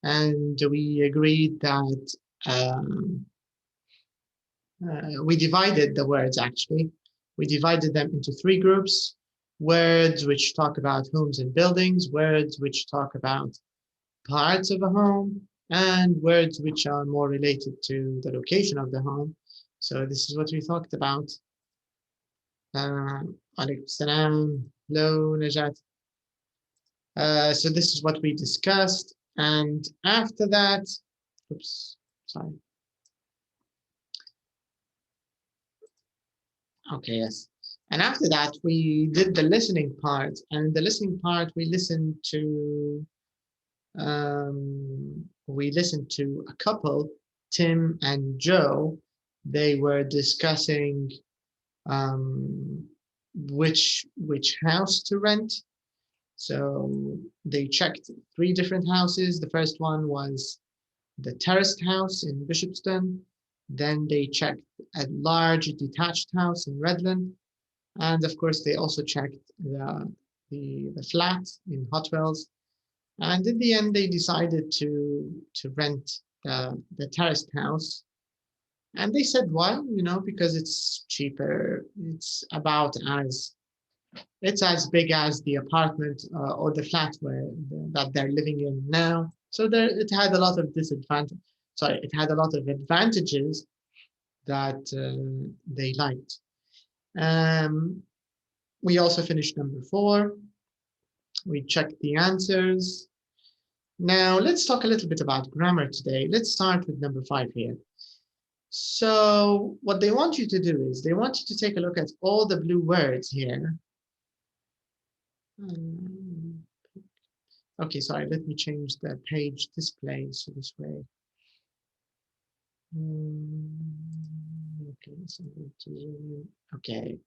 and we agreed that we divided the words actually. We divided them into three groups: words which talk about homes and buildings, words which talk about parts of a home, and words which are more related to the location of the home. So this is what we talked about. Alaikum salam. Hello, Najat. So this is what we discussed. And after that, oops, sorry. Okay, yes. And after that, we did the listening part. And the listening part, we listened to a couple, Tim and Joe. They were discussing which house to rent. So they checked three different houses. The first one was the terraced house in Bishopston. Then they checked a large detached house in Redland. And of course, they also checked the flat in Hotwells. And in the end, they decided to rent the terraced house. And they said, why? Because it's cheaper. It's as big as the apartment or the flat that they're living in now. So it had a lot of disadvantages. Sorry, it had a lot of advantages that they liked. We also finished number 4. We checked the answers. Now let's talk a little bit about grammar today. Let's start with number 5 here. So what they want you to do is they want you to take a look at all the blue words here. Okay, sorry, let me change the page display so this way. Okay, so okay.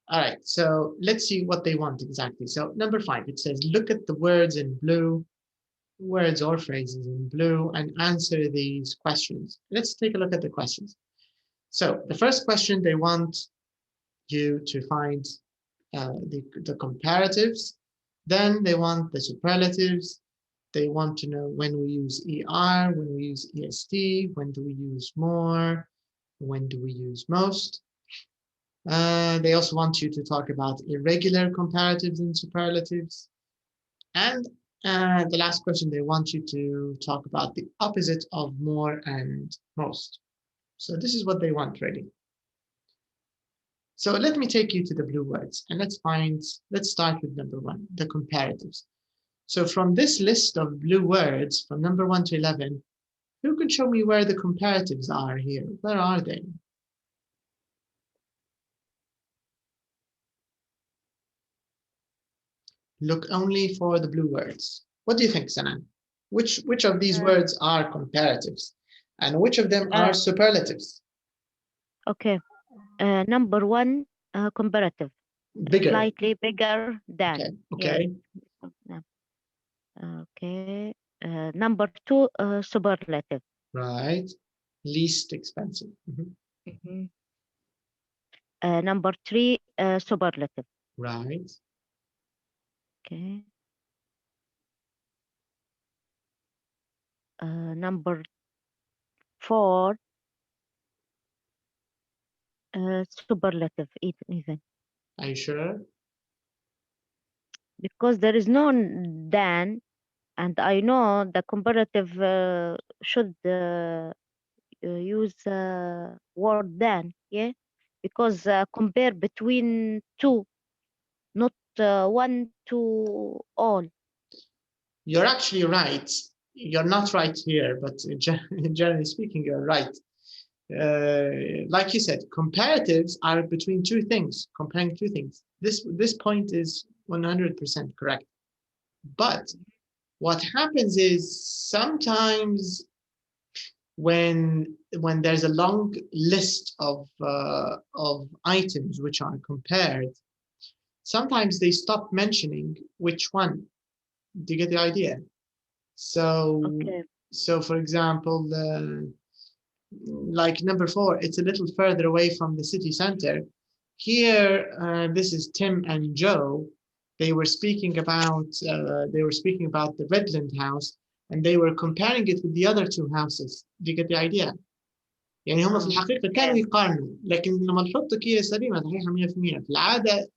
All right, so let's see what they want exactly. So number 5, it says, look at the words in blue, words or phrases in blue, and answer these questions. Let's take a look at the questions. So the first question, they want you to find the comparatives. Then they want the superlatives. They want to know when we use ER, when we use EST, when do we use more, when do we use most. They also want you to talk about irregular comparatives and superlatives. And the last question, they want you to talk about the opposite of more and most. So this is what they want, really. So let me take you to the blue words, and let's start with number 1, the comparatives. So from this list of blue words, from number 1 to 11, who can show me where the comparatives are here? Where are they? Look only for the blue words. What do you think, Sanan? Which of these words are comparatives? And which of them are superlatives? Okay. Number 1, comparative. Bigger. Slightly bigger than. Okay. Yeah. Okay. Number 2, superlative. Right. Least expensive. Number 3, superlative. Right. Okay. Number 4, superlative even. Are you sure? Because there is no than, and I know the comparative should use word than, yeah, because compare between 2, not 1 to all. You're actually right. You're not right here, but generally speaking, you're right. Like you said, comparatives are between two things, comparing two things. This point is 100% correct. But what happens is sometimes when there's a long list of items which are compared, sometimes they stop mentioning which one. Do you get the idea? So, okay. So for example, like number 4, it's a little further away from the city center. Here, this is Tim and Joe. They were speaking about the Redland house. and they were comparing it with the other two houses. Do you get the idea? يعني هم في الحقيقة كانوا يقارنوا، لكن لما نحط كي سليمة صحيحة 100%. في العادة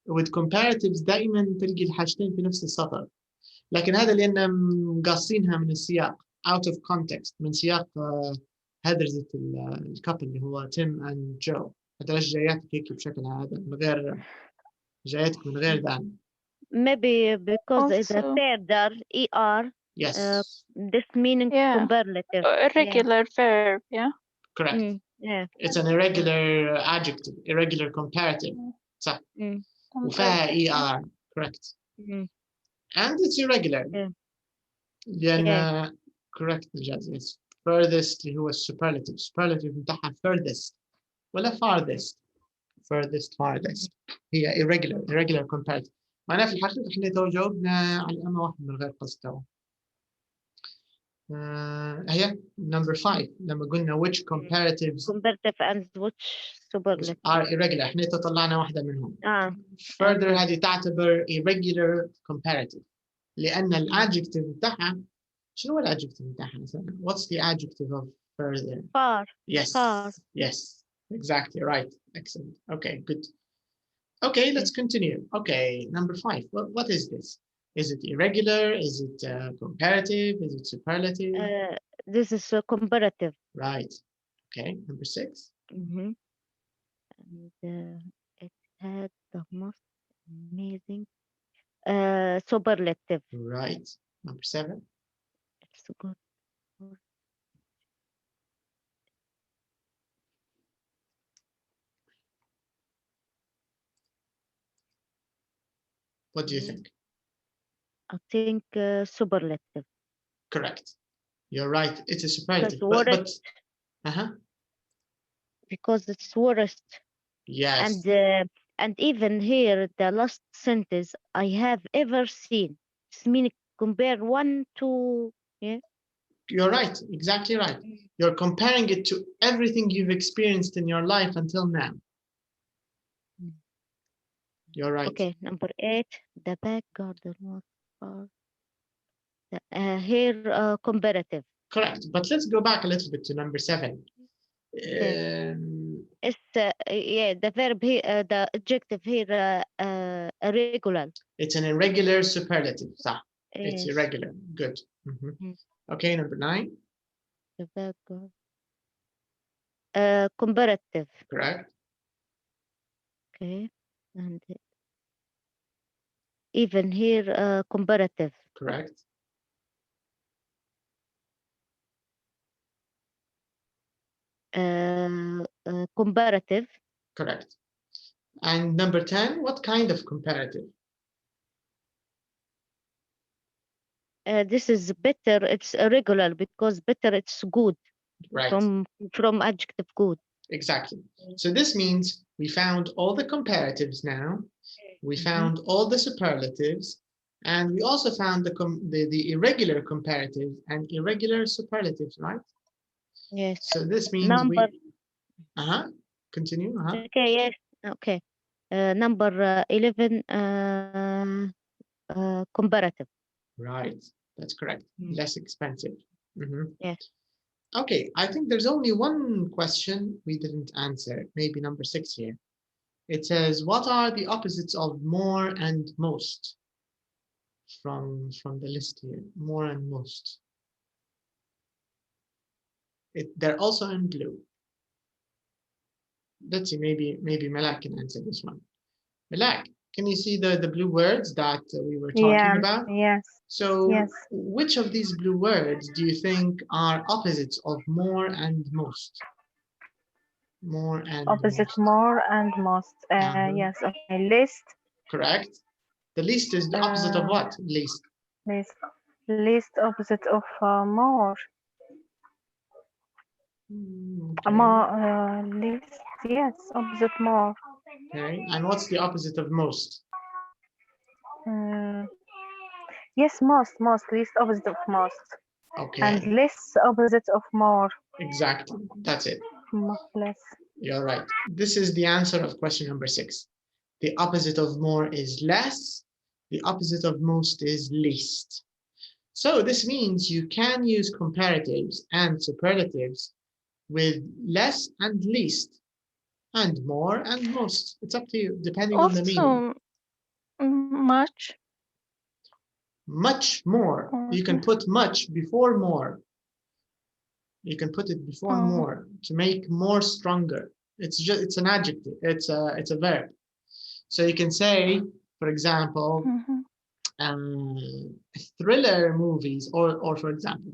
with comparatives دائما تلقي الحاجتين في نفس السطر، لكن هذا لأن مقاصينها من السياق out of context، من سياق هدرزة الكابل اللي هو تيم and جو. هذا جاياتك هيك بشكل هذا من غير جاياتك من غير دان. Maybe because it's a further ER. Yes. This meaning comparative. Irregular verb. Yeah. Correct. Yeah. It's an irregular adjective, irregular comparative. صح. وفيها ER. Correct. And it's irregular. لأن correct الجاز. It's furthest اللي هو superlative. Superlative متاعها furthest ولا farthest. Farthest. هي irregular comparative. معناها في الحقيقة احنا تو جاوبنا على أما واحد من غير قصد تو. هي number 5 لما قلنا which comparatives comparative and which superlative are irregular. احنا طلعنا واحدة منهم. Further هذه تعتبر irregular comparative لأن الادجكتيف بتاعها شنو هو الادجكتيف بتاعها مثلا؟ What's the adjective of further? Far. Yes. Far. Yes. Exactly right. Excellent. Okay. Good. Okay. Let's continue. Okay. Number 5. What is this? Is it irregular? Is it comparative? Is it superlative? This is a comparative. Right. Okay. Number 6. And it had the most amazing superlative. Right. Number 7. It's good. What do you think? I think superlative. Correct. You're right. It's a superlative. Because it's worst. Yes. And even here, the last sentence I have ever seen. It's meaning compare 1 to. Yeah. You're right. Exactly right. You're comparing it to everything you've experienced in your life until now. You're right. Okay. Number 8. The back garden was far. Here comparative. Correct. But let's go back a little bit to number 7. It's the verb here, the adjective here, irregular. It's an irregular superlative. صح. Yes. It's irregular. Good. Okay, number 9. The back comparative. Correct. Okay, and even here comparative. Correct. Comparative. Correct. And number 10, what kind of comparative? This is better. It's irregular because better. It's good. Right. From adjective good. Exactly. So this means we found all the comparatives now. We found all the superlatives, and we also found the irregular comparatives and irregular superlatives, right? Yes. So this means continue. Okay. Yes. Okay. Number 11. Comparative. Right. That's correct. Less expensive. Yes. Okay. I think there's only one question we didn't answer. Maybe number 6 here. It says, what are the opposites of more and most? From the list here, more and most. They're also in blue. Let's see, maybe Malak can answer this one. Malak, can you see the blue words that we were talking about? Yes. So yes. Which of these blue words do you think are opposites of more and most? More and opposite most. More and most. Yes, okay. List. Correct. The least is the opposite of what? Least. Least opposite of more. Okay. Least, yes, opposite more. Okay. And what's the opposite of most? Yes, most, least opposite of most. Okay. And less opposite of more. Exactly. That's it. Less. You're right. This is the answer of question number 6. The opposite of more is less. The opposite of most is least. So this means you can use comparatives and superlatives with less and least, and more and most. It's up to you, depending on the meaning. Also, much. Much more. You can put much before more. You can put it before more to make more stronger. It's an adjective. It's a verb. So you can say, for example, thriller movies, or for example,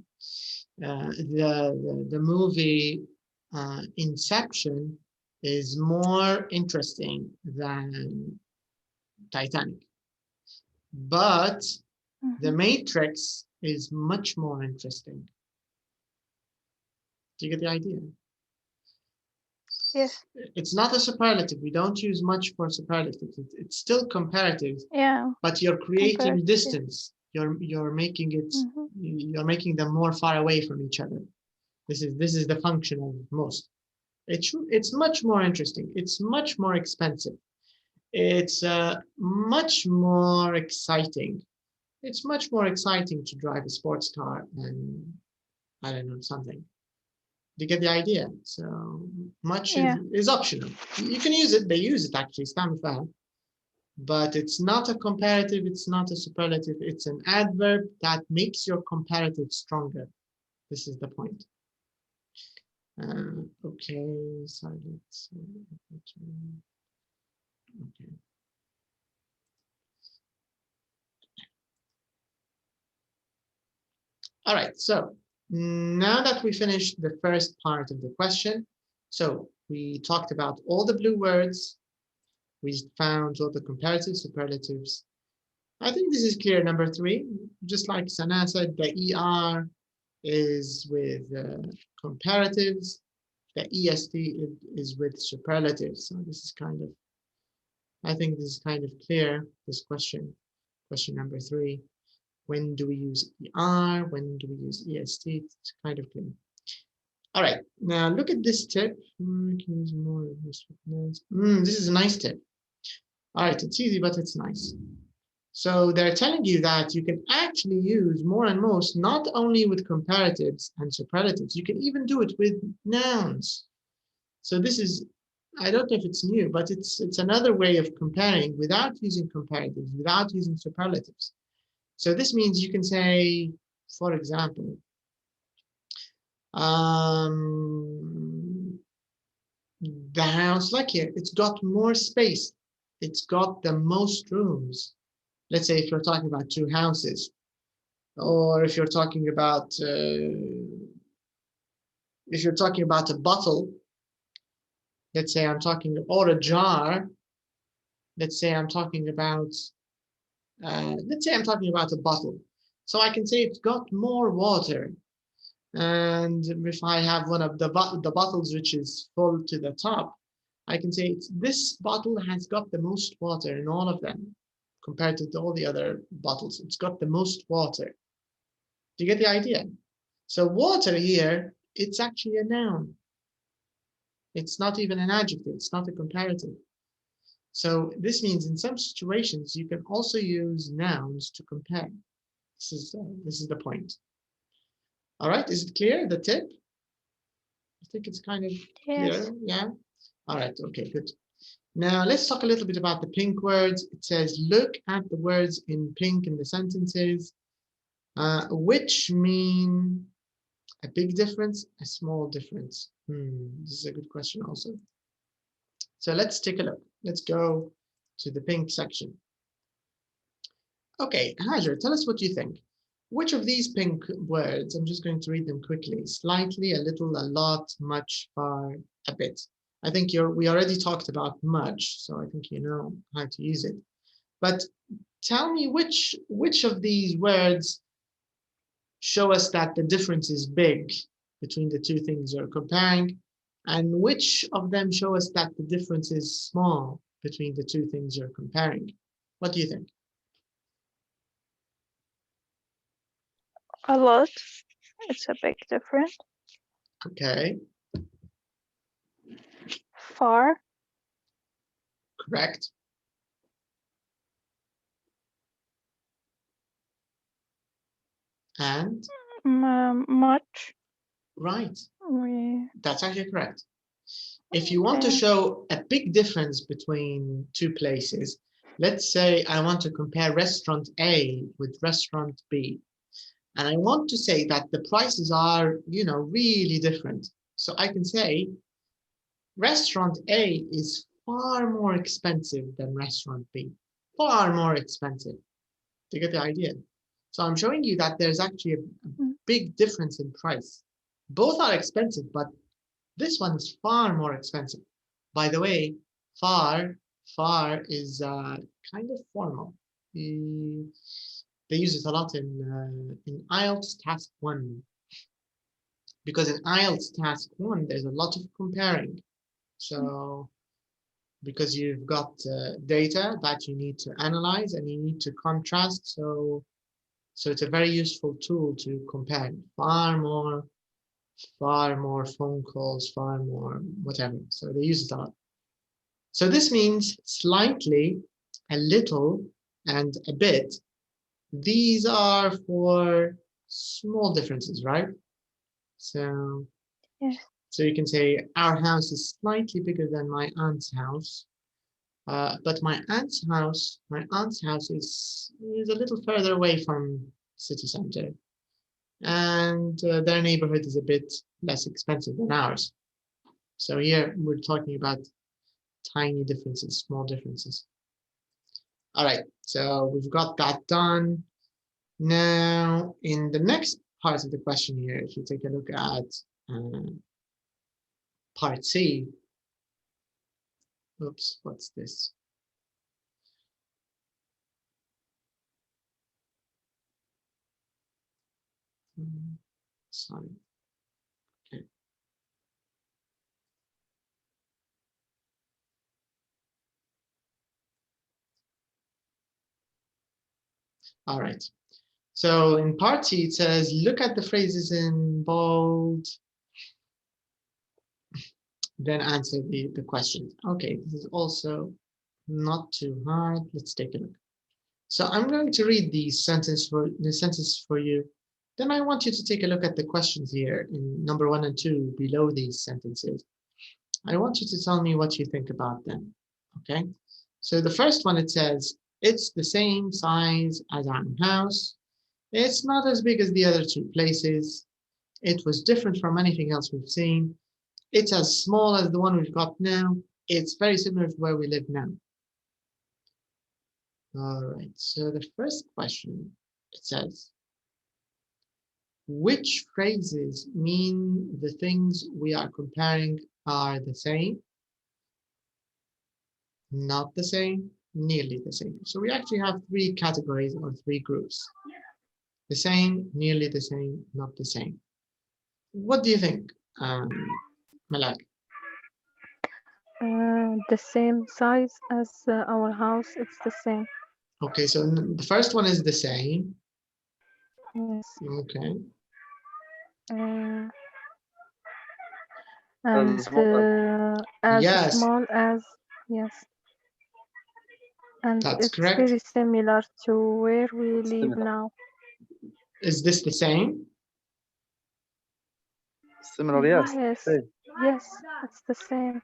the movie Inception is more interesting than Titanic, but The Matrix is much more interesting. Do you get the idea? Yes. It's not a superlative. We don't use much for superlatives. It's still comparative. Yeah. But you're creating distance. You're making it. You're making them more far away from each other. This is the function of most. It's much more interesting. It's much more expensive. It's much more exciting. It's much more exciting to drive a sports car than, I don't know, something. Do you get the idea? So much is optional. You can use it. They use it actually. But it's not a comparative. It's not a superlative. It's an adverb that makes your comparative stronger. This is the point. Okay, so let's okay. All right, so now that we finished the first part of the question, so we talked about all the blue words, we found all the comparative superlatives. I think this is clear, number 3. Just like Sana said, the ER is with comparatives, the EST is with superlatives. So this is kind of, I think this is kind of clear, this question number 3. When do we use ER? When do we use EST? It's kind of clear. All right, now look at this tip. This is a nice tip. All right, it's easy, but it's nice. So they're telling you that you can actually use more and most, not only with comparatives and superlatives, you can even do it with nouns. So this is, I don't know if it's new, but it's another way of comparing without using comparatives, without using superlatives. So this means you can say, for example, the house, like here, it's got more space. It's got the most rooms. Let's say if you're talking about 2 houses, or if you're talking about a bottle, let's say I'm talking, or a jar, let's say I'm talking about a bottle. So I can say it's got more water. And if I have one of the bottles which is full to the top, I can say this bottle has got the most water in all of them compared to all the other bottles. It's got the most water. Do you get the idea? So water here, it's actually a noun. It's not even an adjective. It's not a comparative. So this means in some situations, you can also use nouns to compare. This is the point. All right, is it clear, the tip? I think it's kind of clear, yeah? All right, okay, good. Now let's talk a little bit about the pink words. It says, look at the words in pink in the sentences, which mean a big difference, a small difference. This is a good question also. So let's take a look. Let's go to the pink section. Okay, Hajar, tell us what you think. Which of these pink words, I'm just going to read them quickly, slightly, a little, a lot, much, far, a bit. I think we already talked about much, so I think you know how to use it. But tell me which of these words show us that the difference is big between the 2 things you're comparing, and which of them show us that the difference is small between the 2 things you're comparing. What do you think? A lot. It's a big difference. Okay. Far. Correct. and Much. right. We, That's actually correct. If you want to show a big difference between two places, let's say I want to compare restaurant A with restaurant B, and I want to say that the prices are, you know, really different. So I can say restaurant A is far more expensive than restaurant B, far more expensive. Do you get the idea? So I'm showing you that there's actually a big difference in price. Both are expensive, but this one is far more expensive. By the way, far is kind of formal. They use it a lot in IELTS Task 1. Because in IELTS Task 1, there's a lot of comparing. So, because you've got data that you need to analyze and you need to contrast, so it's a very useful tool to compare. Far more phone calls, far more whatever. So they use it a lot. So this means slightly, a little, and a bit. These are for small differences, right? So, yes. so you can say our house is slightly bigger than my aunt's house. But my aunt's house is a little further away from city center. And their neighborhood is a bit less expensive than ours. So here we're talking about tiny differences, small differences. All right, so we've got that done. Now, in the next part of the question here, if you take a look at part C, oops, what's this? Sorry. Okay. All right. So in part C, it says, look at the phrases in bold, then answer the questions. Okay, this is also not too hard. Let's take a look. So I'm going to read the sentence for you. Then I want you to take a look at the questions here in number 1 and 2 below these sentences. I want you to tell me what you think about them. Okay. So the first one, it says, it's the same size as our house. It's not as big as the other two places. It was different from anything else we've seen. It's as small as the one we've got now. It's very similar to where we live now. All right, so the first question, it says, which phrases mean the things we are comparing are the same, not the same, nearly the same? So we actually have 3 categories or 3 groups. The same, nearly the same, not the same. What do you think, Malak? The same size as our house. It's the same. Okay, so the first one is the same. Yes. Okay. And as Yes, small as, yes. And that's it's correct. very similar to where we live now. Is this the same? Similar, yes. Yes, Same. yes, it's the same.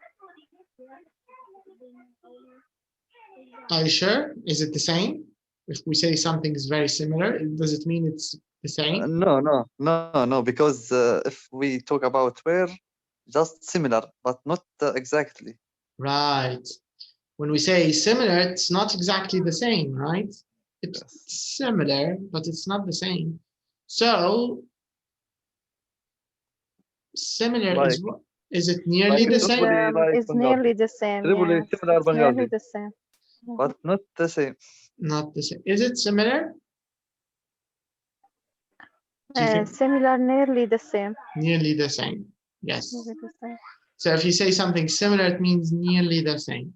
Are you sure? Is it the same? If we say something is very similar, does it mean it's the same? No, because if we talk about where, just similar, but not exactly. Right. When we say similar, it's not exactly the same, right? It's Yes. similar, but it's not the same. So similar Like, is what? Is it nearly like the Tripoli, same? like It's Benghazi. nearly the same. Tripoli Yes, similar it's nearly Benghazi, the same. but not the same. Not the same. Is it similar? Do you think Similar, nearly the same. nearly the same? Yes. Nearly the same. So if you say something similar, it means nearly the same,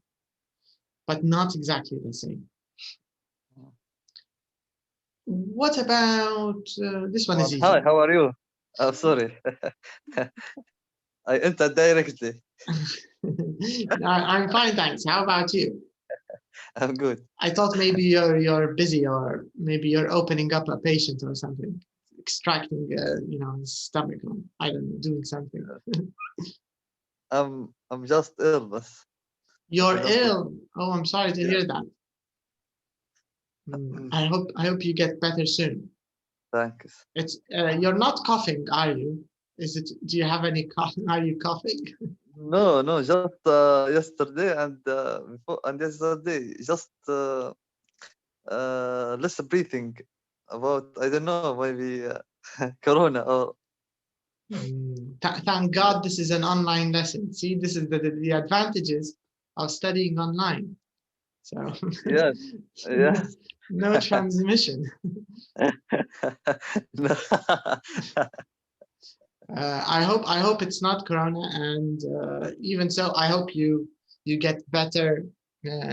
but not exactly the same. What about this one? Is easy. Hi, how are you? Oh, sorry. I entered directly. I'm fine, thanks. How about you? I'm good. I thought maybe you're busy, or maybe you're opening up a patient or something. extracting, his stomach. I don't know, doing something. I'm just illness. You're I just- ill. Oh, I'm sorry to hear that. I hope you get better soon. Thanks. It's you're not coughing, are you? Do you have any cough? Are you coughing? No, just yesterday and before and yesterday, just less breathing about, I don't know, maybe corona or Thank God this is an online lesson. See, this is the advantages of studying online. So yes, yeah. no transmission. No. I hope it's not corona, and even so, I hope you get better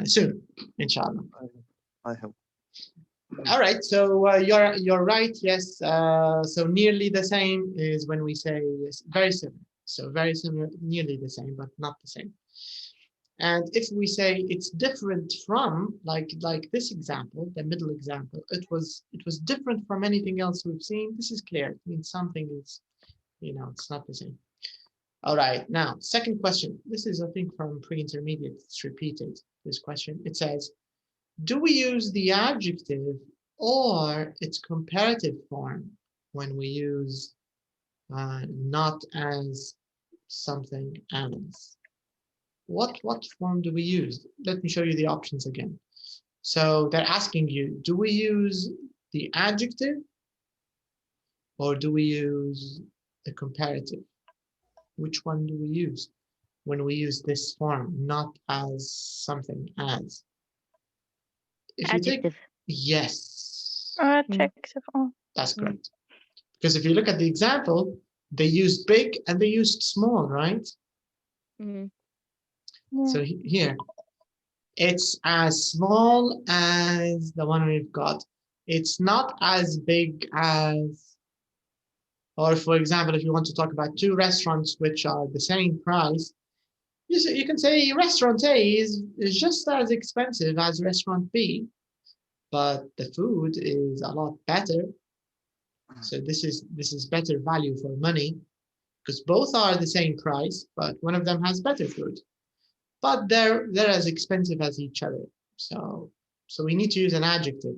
soon, inshallah. I hope. All right, so you're right. Yes, so nearly the same is when we say very similar. So very similar, nearly the same, but not the same. And if we say it's different from, like this example, the middle example, it was different from anything else we've seen. This is clear. It means something is, it's not the same. All right, now second question. This is, I think, from pre-intermediate. It's repeated. This question. It says, do we use the adjective or its comparative form when we use not as something as? What form do we use? Let me show you the options again. So they're asking you, do we use the adjective or do we use the comparative? Which one do we use when we use this form, not as something as? If you take, Adjective. yes, Adjective. that's correct. Because if you look at the example, they used big and they used small, right? So here, it's as small as the one we've got. It's not as big as, or for example, if you want to talk about two restaurants which are the same price, you can say restaurant A is just as expensive as restaurant B, but the food is a lot better. So this is better value for money because both are the same price, but one of them has better food. But they're as expensive as each other. So we need to use an adjective.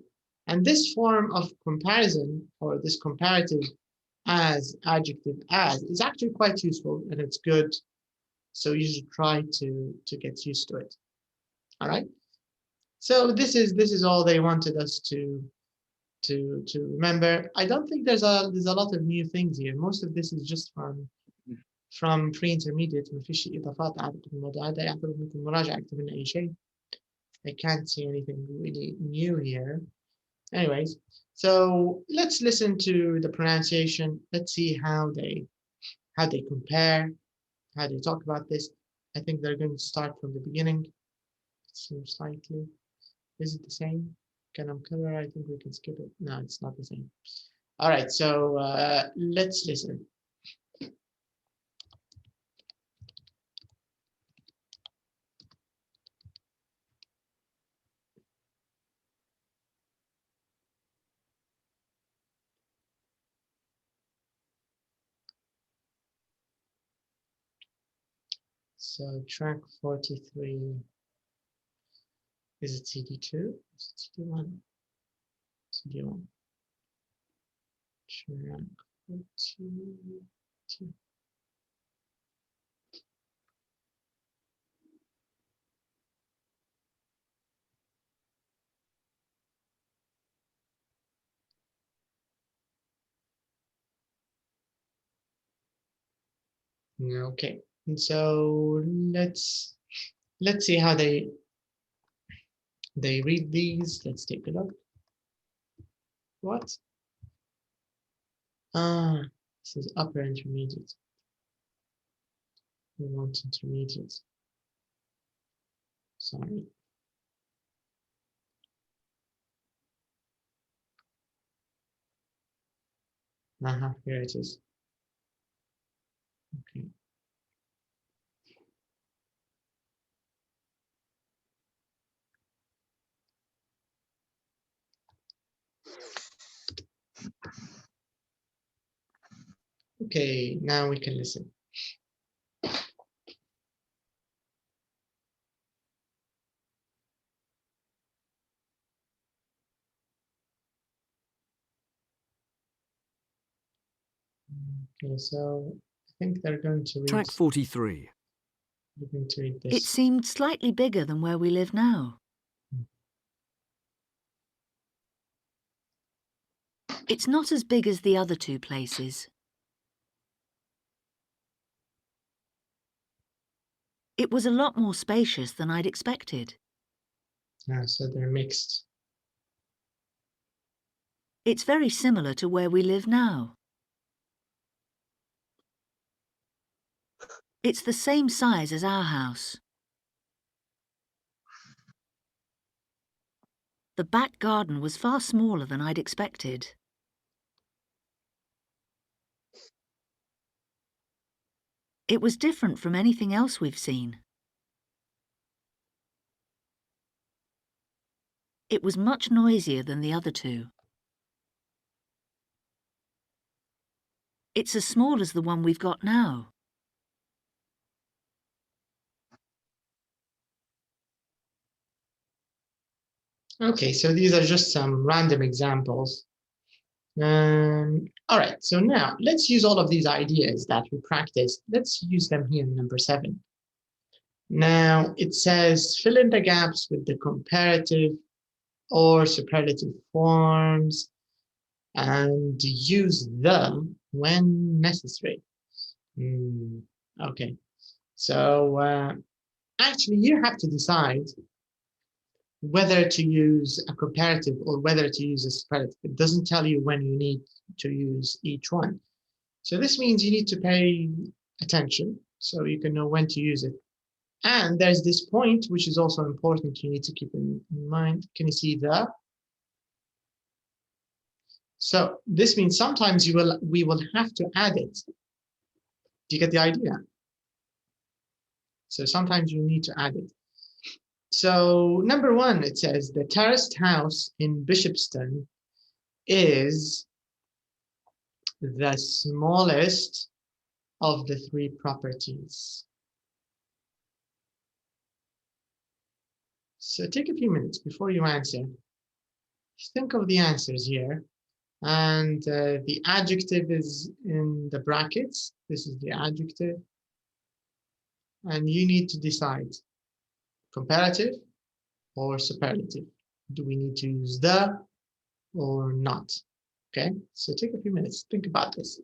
And this form of comparison, or this comparative as, adjective as, is actually quite useful and it's good. So you should try to get used to it. All right. So this is all they wanted us to remember. I don't think there's a lot of new things here. Most of this is just from pre-intermediate. ما فيش إضافات أعتقد الموضوع هذا يعتبر منكم مراجعة أكتر من أي شيء. I can't see anything really new here. Anyways, so let's listen to the pronunciation. Let's see how they compare, how they talk about this. I think they're going to start from the beginning. It seems likely. Is it the same? Kalam color, I think we can skip it. No, it's not the same. All right, so let's listen. So track 43, is it CD2? Is it CD1? CD1. Track 42. Okay, and so let's see how they read these. Let's take a look. What? This is upper intermediate. We want intermediate. Sorry. Here it is. Okay. Okay, now we can listen. Okay, so I think they're going to read. Track 43. They're going to read this. It seemed slightly bigger than where we live now. It's not as big as the other two places. It was a lot more spacious than I'd expected. So they're mixed. It's very similar to where we live now. It's the same size as our house. The back garden was far smaller than I'd expected. It was different from anything else we've seen. It was much noisier than the other two. It's as small as the one we've got now. Okay, so these are just some random examples. All right, so now let's use all of these ideas that we practiced. Let's use them here in number 7. Now it says fill in the gaps with the comparative or superlative forms and use them when necessary. Okay, so actually you have to decide whether to use a comparative or whether to use a superlative. It doesn't tell you when you need to use each one. So this means you need to pay attention so you can know when to use it. And there's this point, which is also important, you need to keep in mind. Can you see the? So this means sometimes we will have to add it. Do you get the idea? So sometimes you need to add it. So number 1, it says the terraced house in Bishopston is the smallest of the 3 properties. So take a few minutes before you answer. Think of the answers here. And the adjective is in the brackets. This is the adjective. And you need to decide comparative or superlative. Do we need to use the or not? Okay, so take a few minutes, think about this.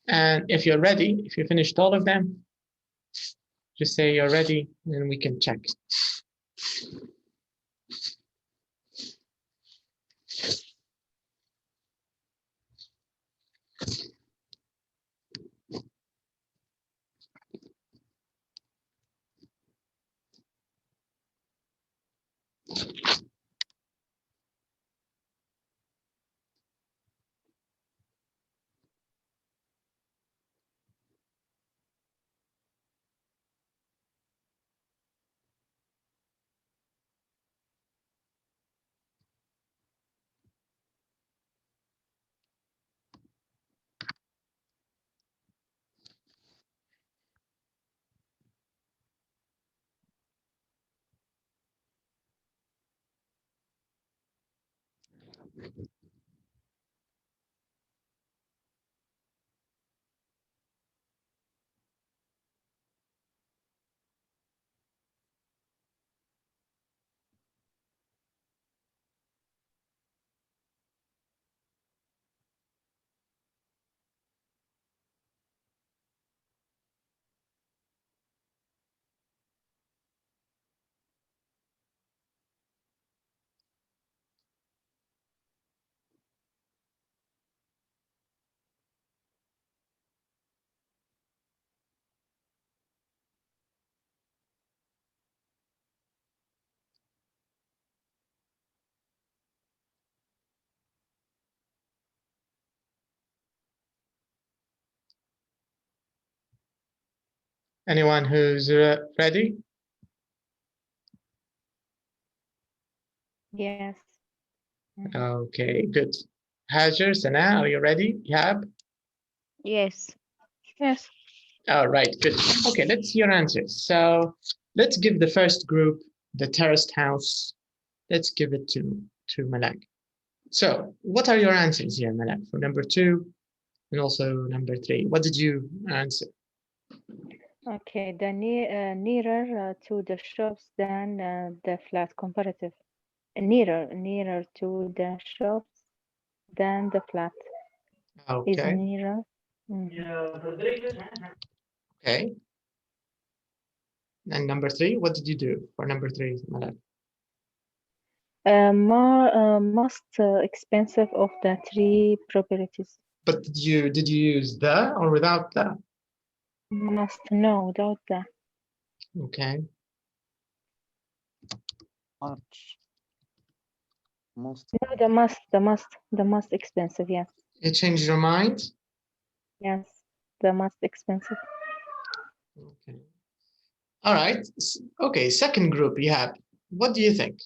And if you're ready, if you finished all of them, just say you're ready, and we can check. Anyone who's ready? Yes. Okay, good. Hajar, Sana, are you ready? Yab? Yes. Yes. All right, good. Okay, let's see your answers. So let's give the first group the terraced house. Let's give it to Malak. So what are your answers here, Malak, for number 2 and also number 3? What did you answer? Okay, the nearer to the shops than the flat. Comparative. Nearer to the shops than the flat. Is Okay, nearer. okay. And number 3, what did you do for number 3, Malak? Most expensive of the 3 properties. But did you use the or without the? Must know without the. Okay. Much. Most. No, the most expensive. Yes. You changed your mind? Yes. The most expensive. Okay. All right. Okay, second group you have. What do you think?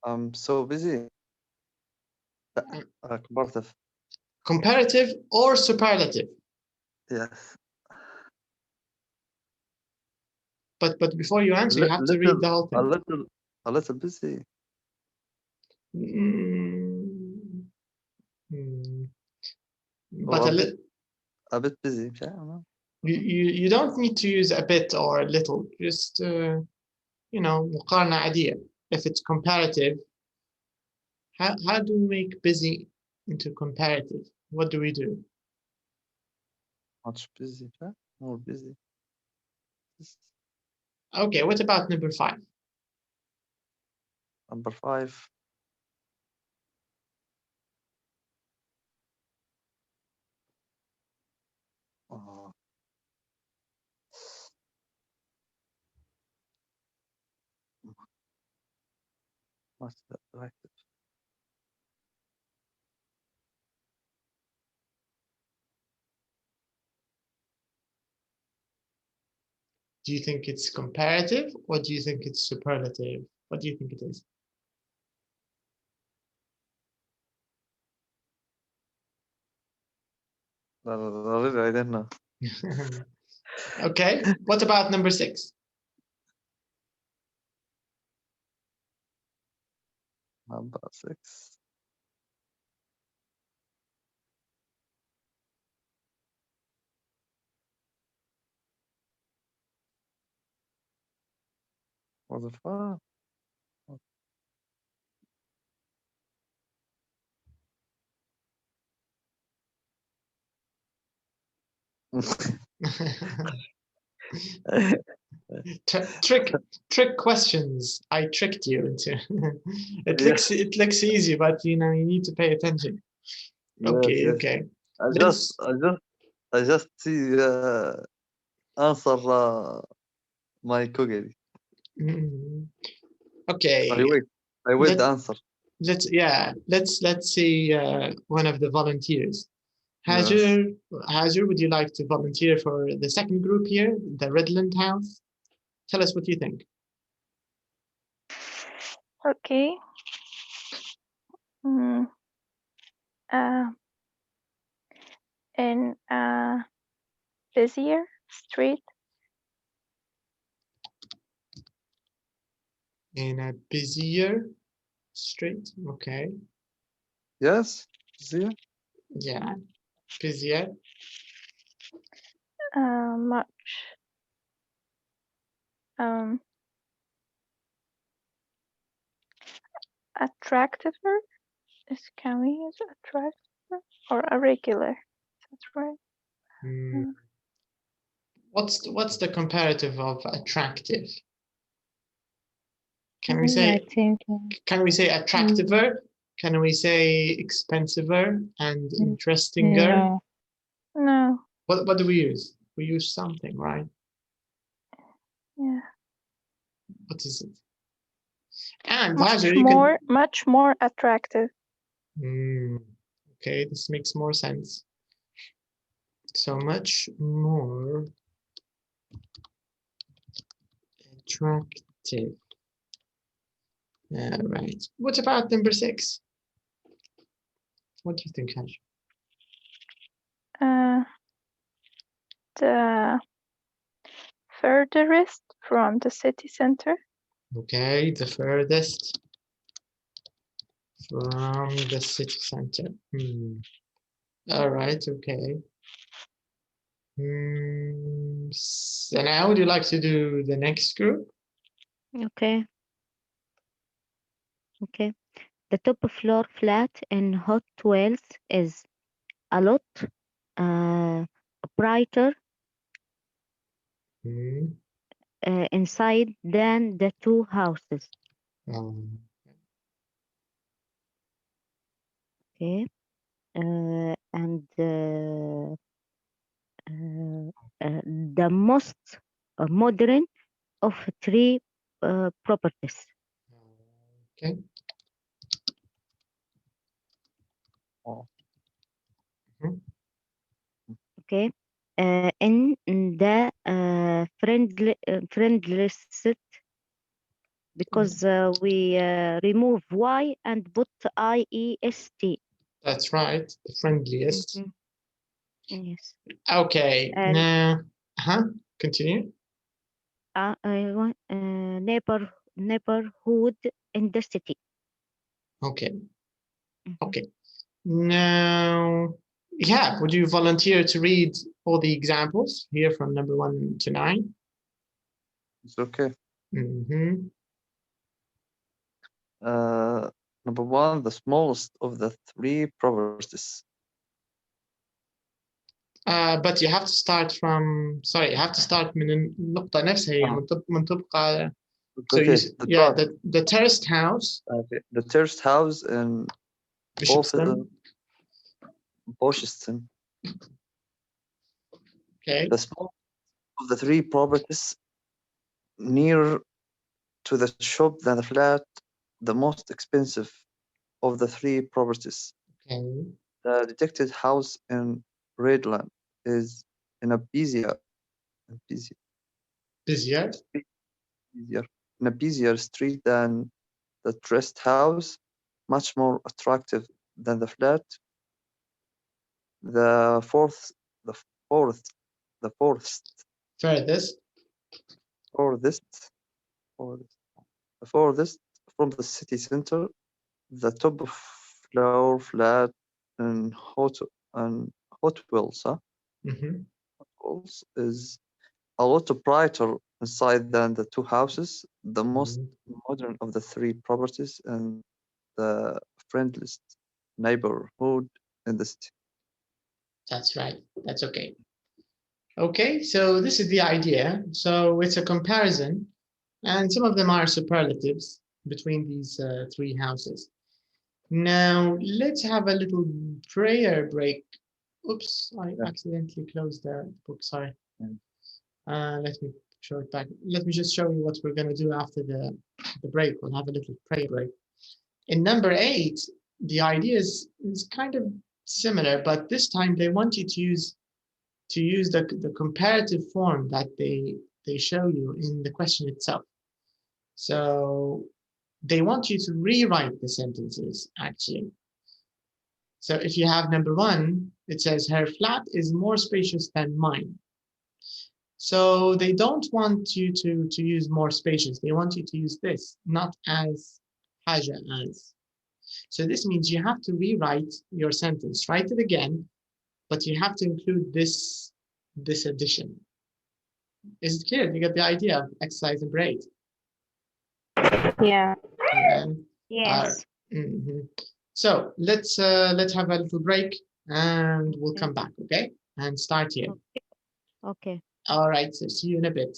I'm so busy. Comparative. Comparative or superlative? Yes. But before you answer, you have to read the whole thing. A little busy. But a bit busy. I don't know. You don't need to use a bit or a little. Just you know, مقارنة عادية. If it's comparative, how do we make busy into comparative? What do we do? Much busy. More busy. Okay, what about number 5? Number 5. Oh. What's that directive? Do you think it's comparative or do you think it's superlative? What do you think it is? Really, I don't know. Okay, what about number 6? Number 6. Was it fun? trick questions. I tricked you into. It looks easy, but you know you need to pay attention. Okay, yes. okay. I just see answer my cookie. Okay. I wait the answer. Let's see one of the volunteers. Hajar, would you like to volunteer for the second group here, the Redland House? Tell us what you think. Okay. In a busier street. In a busier street, okay. Yes, busier. Yeah, busier. Much. Attractiver. Can we use attractive or irregular? That's right. What's the comparative of attractive? Can we say attractiver? Can we say expensiver and interestinger? No. What do we use? We use something, right? Yeah. What is it? And much more attractive. Okay, this makes more sense. So much more attractive. All right. What about number 6? What do you think, Haj? The furthest from the city center. Okay, the furthest from the city center. All right, okay. So now would you like to do the next group? Okay. Okay. The top floor flat in Hot Wheels is a lot brighter Hmm. inside than the two houses. Okay. And the most modern of three properties. Okay. Oh. Mhm. Okay. In the friendliest, because we remove Y and put IEST. That's right, the friendliest. Yes. Okay, And now, continue. neighborhood in the city. Okay, okay. Now, yeah, would you volunteer to read all the examples here from number 1 to 9? It's okay. Mm-hmm. Number 1, the smallest of the three properties. But you have to start from, sorry, you have to start من النقطة نفسها هي من تبقى. So Okay, yeah, the terraced house. Okay. The terraced house in Bishopston. Boston. Okay. The smallest of the three properties nearer to the shop than the flat, the most expensive of the three properties. Okay. The detected house in Redland is in a busier street than the terraced house, much more attractive than the flat. The furthest from the city center, the top floor flat and Hot Wheels, Hot Wheels is a lot brighter inside than the two houses, the most modern of the three properties and the friendliest neighborhood in the city. That's right. That's okay. Okay, so this is the idea. So it's a comparison, and some of them are superlatives between these three houses. Now, let's have a little prayer break. Oops, I accidentally closed the book, sorry. Let me show it back. Let me just show you what we're going to do after the break. We'll have a little prayer break. In number 8, the idea is kind of similar, but this time they want you to use the comparative form that they show you in the question itself. So they want you to rewrite the sentences, actually. So if you have number 1, it says, her flat is more spacious than mine. So they don't want you to use more spacious. They want you to use this, not as, haja as. So this means you have to rewrite your sentence. Write it again, but you have to include this addition. Is it clear? You get the idea of exercise and braid? Yeah. Yes. So let's have a little break and we'll come back, okay? And start here. Okay. All right, so see you in a bit.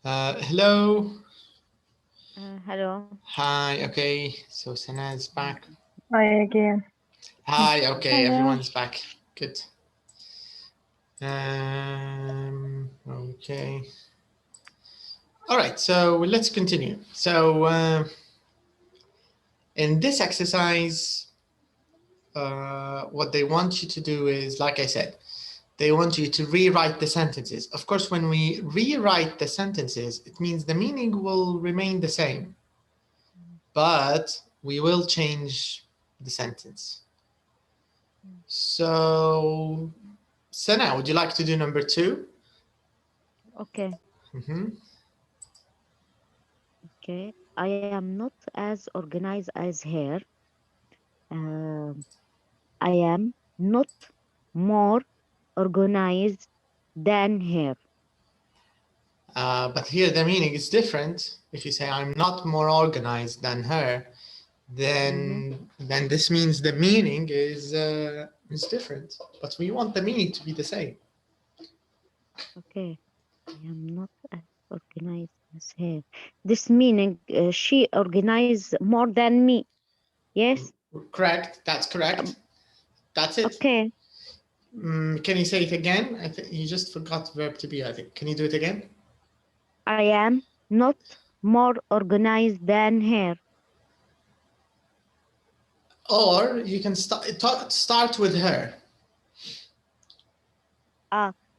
Hello. Hello. Hi. Okay. So Sana is back. Hi again. Hi. Okay. Hello. Everyone's back. Good. Okay. All right. So let's continue. So in this exercise, what they want you to do is, like I said, they want you to rewrite the sentences. Of course, when we rewrite the sentences, it means the meaning will remain the same, but we will change the sentence. So, Sana, would you like to do number 2? Okay. Mm-hmm. Okay. I am not as organized as her. I am not more organized than her. But here the meaning is different. If you say I'm not more organized than her, then this means the meaning is different. But we want the meaning to be the same. Okay. I am not as organized as her. This meaning she organized more than me. Yes. Correct. That's correct. That's it. Okay. Can you say it again? I think you just forgot verb to be, I think. Can you do it again? I am not more organized than her. Or you can start with her.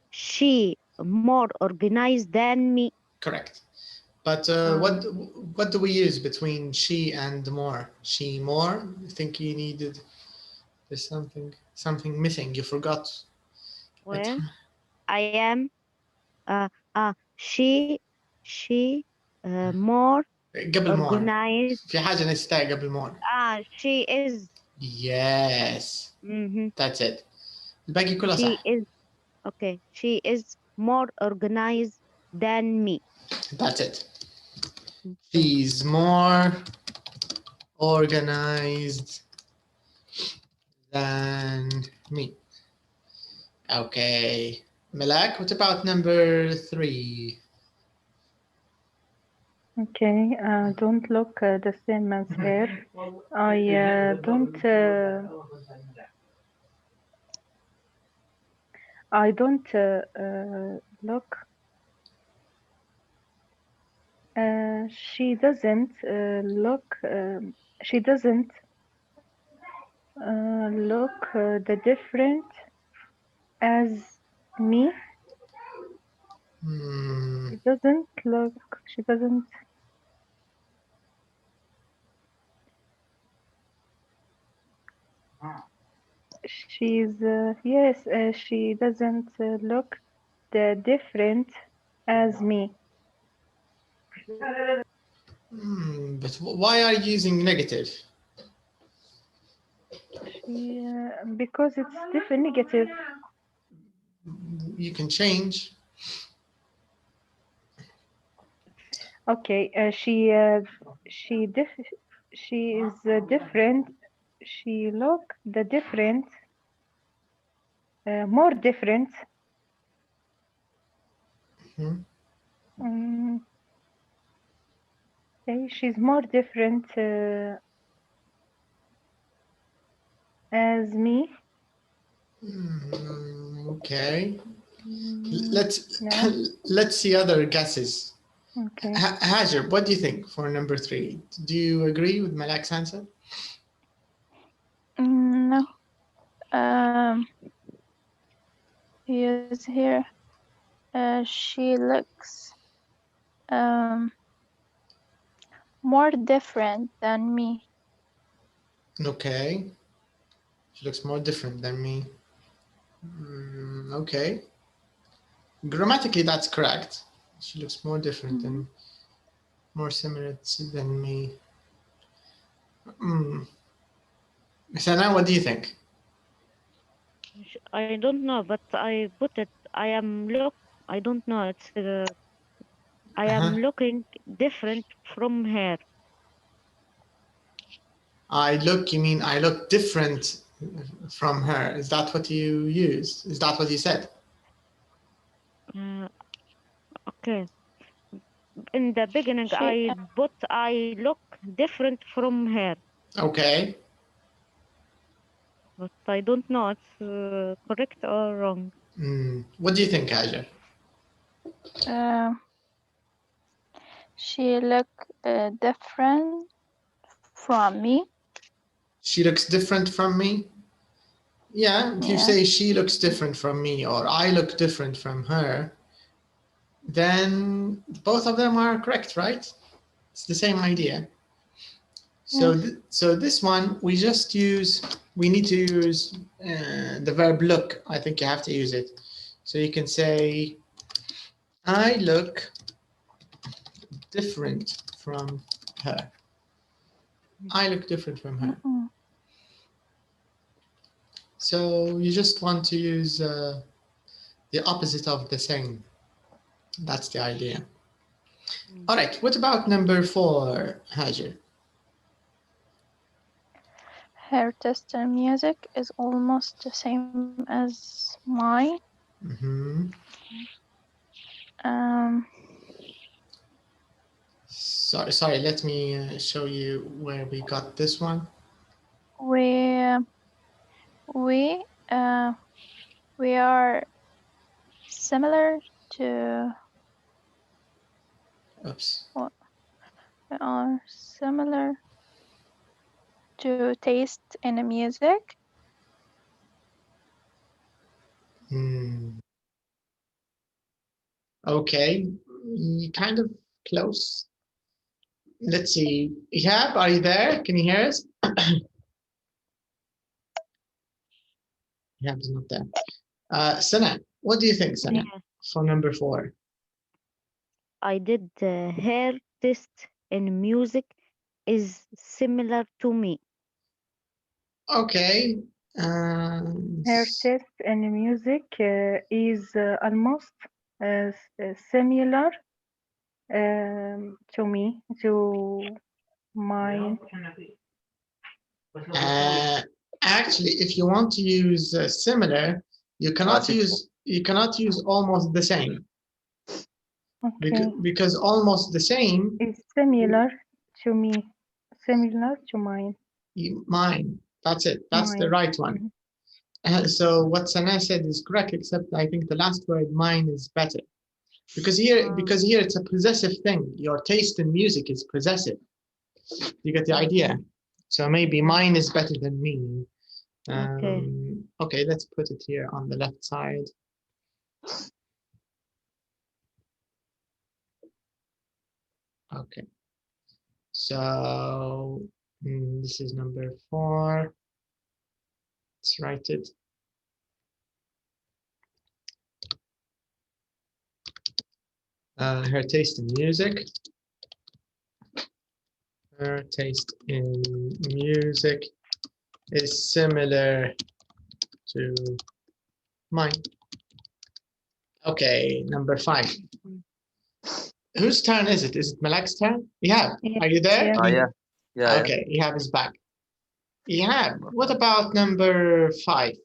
She more organized than me. Correct. But what do we use between she and more? She more? I think you needed. There's something missing. You forgot. Well, I am. She more قبل more. organized. في حاجة نسيتها قبل more. She is. Yes. That's it. الباقي كله She صح. is. Okay. She is more organized than me. That's it. She's more organized than me. Okay. Malak, what about number 3? Okay, don't look the same as her. I don't look. She doesn't look. She doesn't look the different as me. She doesn't look. She doesn't. She's yes. She doesn't look the different as me. But why are you using negative? Because it's different negative. You can change. Okay, she is different. She look the different, more different. Okay, she's more different as me. Okay. Mm, Let's no. let's see other guesses. Okay. Hajar, what do you think for number 3? Do you agree with Malak's answer? No. He is here. She looks more different than me. Okay. She looks more different than me. Okay. Grammatically, that's correct. She looks more different and more similar than me. Sana, what do you think? I don't know, but I put it. I am look. I don't know. It's. I am looking different from her. You mean I look different from her? Is that what you used? Is that what you said? Okay. In the beginning, I put I look different from her. Okay. But I don't know it's correct or wrong. What do you think, Hajar? She look different from me. She looks different from me? Yeah, if you say she looks different from me or I look different from her, then both of them are correct, right? It's the same idea. So, so this one, we need to use the verb look. I think you have to use it. So you can say, I look different from her. I look different from her. So you just want to use the opposite of the same. That's the idea. All right, what about number 4, Hajar? Her taste in music is almost the same as mine. Sorry, let me show you where we got this one. We are similar to. Oops. We are similar to taste in music. Okay, kind of close. Let's see. Ihab, are you there? Can you hear us? Ihab's not there. Sana, what do you think, Sana, for number 4? I did her taste in music is similar to me. Okay. Her taste in music is almost similar to me, to mine. Actually, if you want to use similar, you cannot use almost the same. Okay. Because almost the same is similar to me, similar to mine. Mine. That's it. That's the right one. So what Sana said is correct, except I think the last word, mine, is better. Because here it's a possessive thing. Your taste in music is possessive. You get the idea. So maybe mine is better than me. Okay, let's put it here on the left side. Okay. So this is number 4. Let's write it. Her taste in music. Her taste in music is similar to mine. Okay, number 5. Whose turn is it? Is it Malak's turn? Ihab, are you there? Yeah. Okay, Ihab is back. Ihab, what about number 5?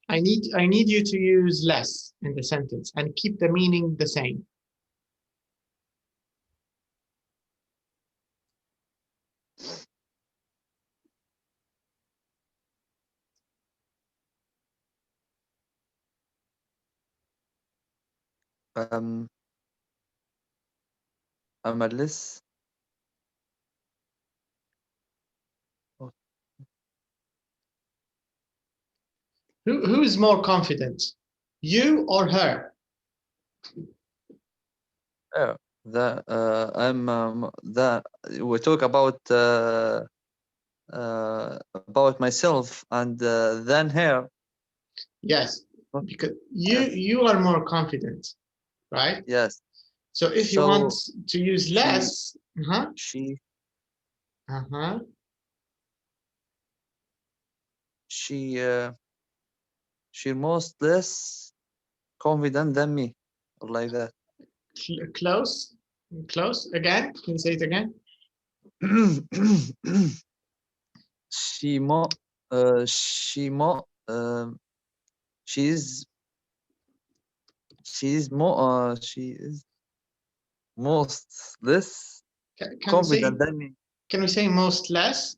I need you to use less in the sentence and keep the meaning the same. I'm a less. Who is more confident, you or her? We talk about myself and then her. Yes, because you are more confident, right? Yes. So if you want to use less, she most less confident than me, or like that. Close again. Can you say it again? She is most less confident than me. Can we say most less?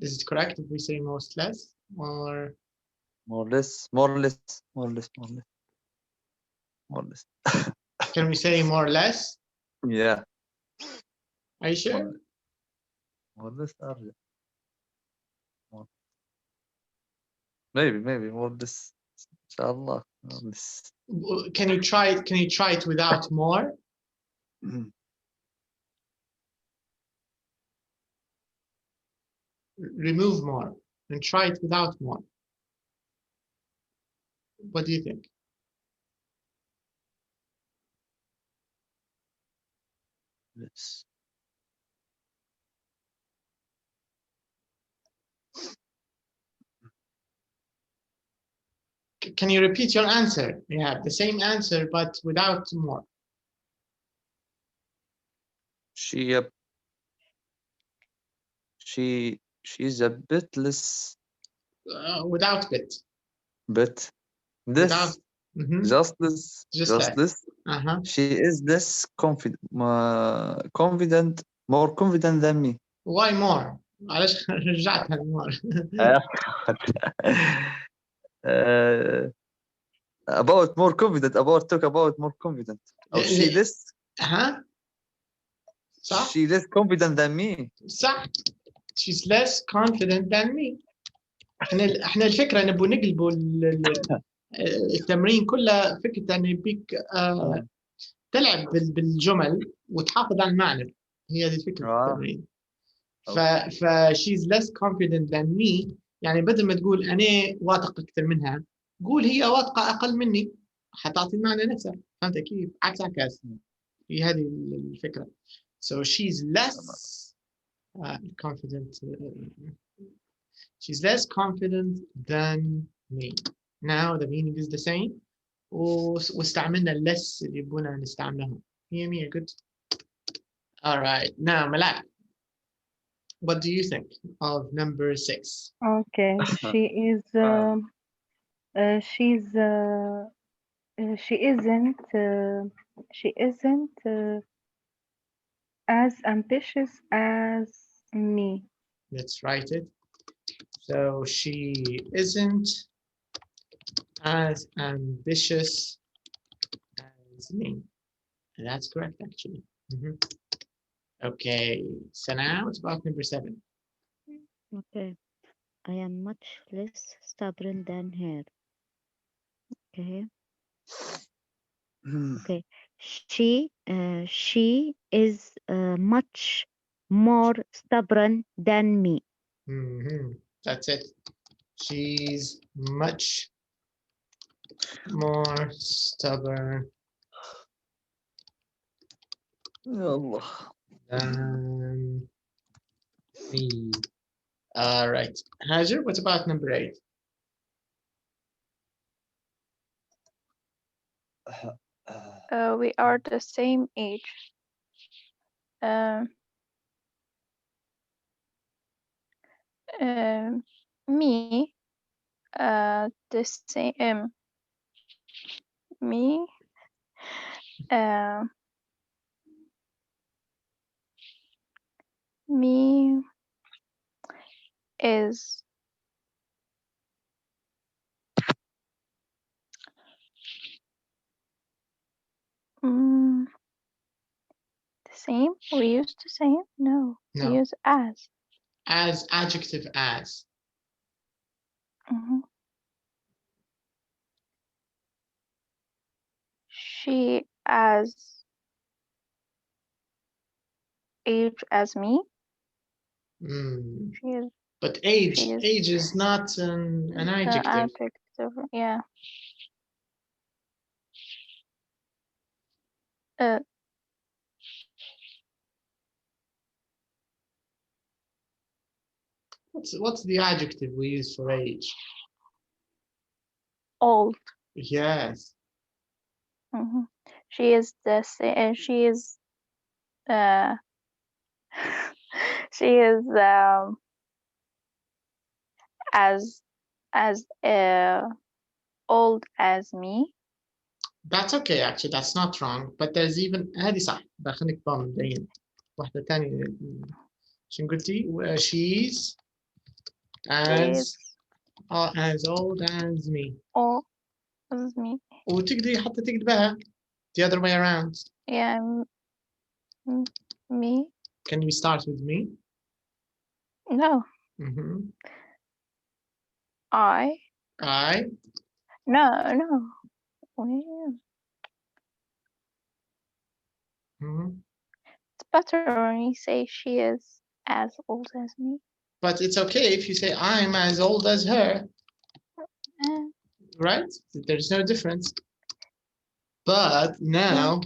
Is it correct if we say most less, or more less? Can we say more or less? Yeah. Are you sure? More or less. Maybe more or less. Inshallah. Can you try it without more? Remove more and try it without more. What do you think? Yes. Can you repeat your answer? You have the same answer, but without more. She's a bit less. Without bit. Bit. This. Without, Just less. She is less confident. More confident than me. Why more? علاش رجعتها more? About more confident. Talk about more confident. She less. صح. She less confident than me. صح. She's less confident than me. احنا الفكرة نبغى نقلبوا التمرين كله فكرة ان يبيك تلعب بالجمل وتحافظ على المعنى. هي هذه فكرة التمرين. ف she's less confident than me، يعني بدل ما تقول انا واثق اكثر منها، قول هي واثقة اقل مني، حتعطي المعنى نفسه. فهمت كيف؟ عكس. هي هذه الفكرة. So she's less confident. She's less confident than me. Now the meaning is the same. واستعملنا less اللي يبغونا نستعملها. مية good. All right. Now Malak, what do you think of number 6? Okay, she isn't as ambitious as me. Let's write it. So she isn't as ambitious as me. And that's correct, actually. Okay, so now it's about number 7. Okay, I am much less stubborn than her. Okay. Okay, she is much more stubborn than me. That's it. She's much more stubborn than me. All right. Hajar, what about number 8? We are the same age. Me, the same. Me, me is We used to say it? No. No. We use as. As, adjective as. Mhm. She as age as me. Mm. She is But age, She is- age is not an the adjective. adjective. Yeah. What's the adjective we use for age? Old. Yes. Mhm. She is the same. She is. She is as old as me. That's okay actually, that's not wrong. But there's even هذه صح. بقى خليك مبين. واحدة تانية. شو قلتي؟ She's She's as old as me. old as me. وتقدري حتى تكتبها the other way around. Yeah. Me. Can we start with me? No. Mm-hmm. I. I. No. Well, Mm-hmm. it's better when you say she is as old as me. But it's okay if you say I'm as old as her, right? There's no difference. But now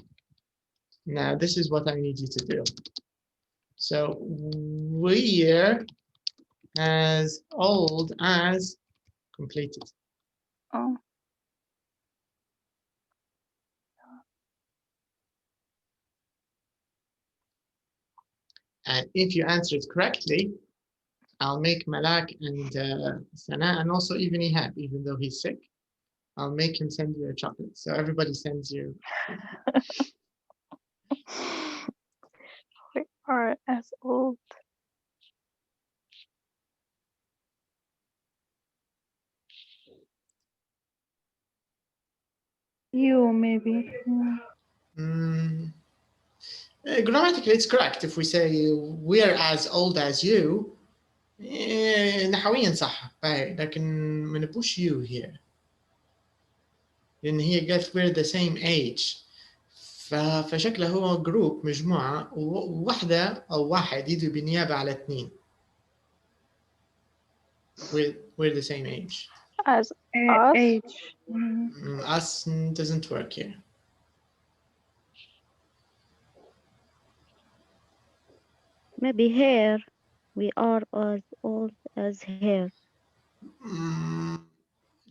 this is what I need you to do. So we're as old as completed. Oh. And if you answer it correctly, I'll make Malak and Sana and also even Ihab, even though he's sick, I'll make him send you a chocolate. So everybody sends you. We are as old. You maybe. Grammatically, it's correct. If we say we're as old as you, نحويا صح. لكن ما نبوش you here. لأن هي قالت we're the same age. فشكله هو جروب مجموعة وواحدة أو واحد يدوا بالنيابة على اثنين. We're the same age. As us. Age. Us doesn't work here. Maybe her. We are as old as her.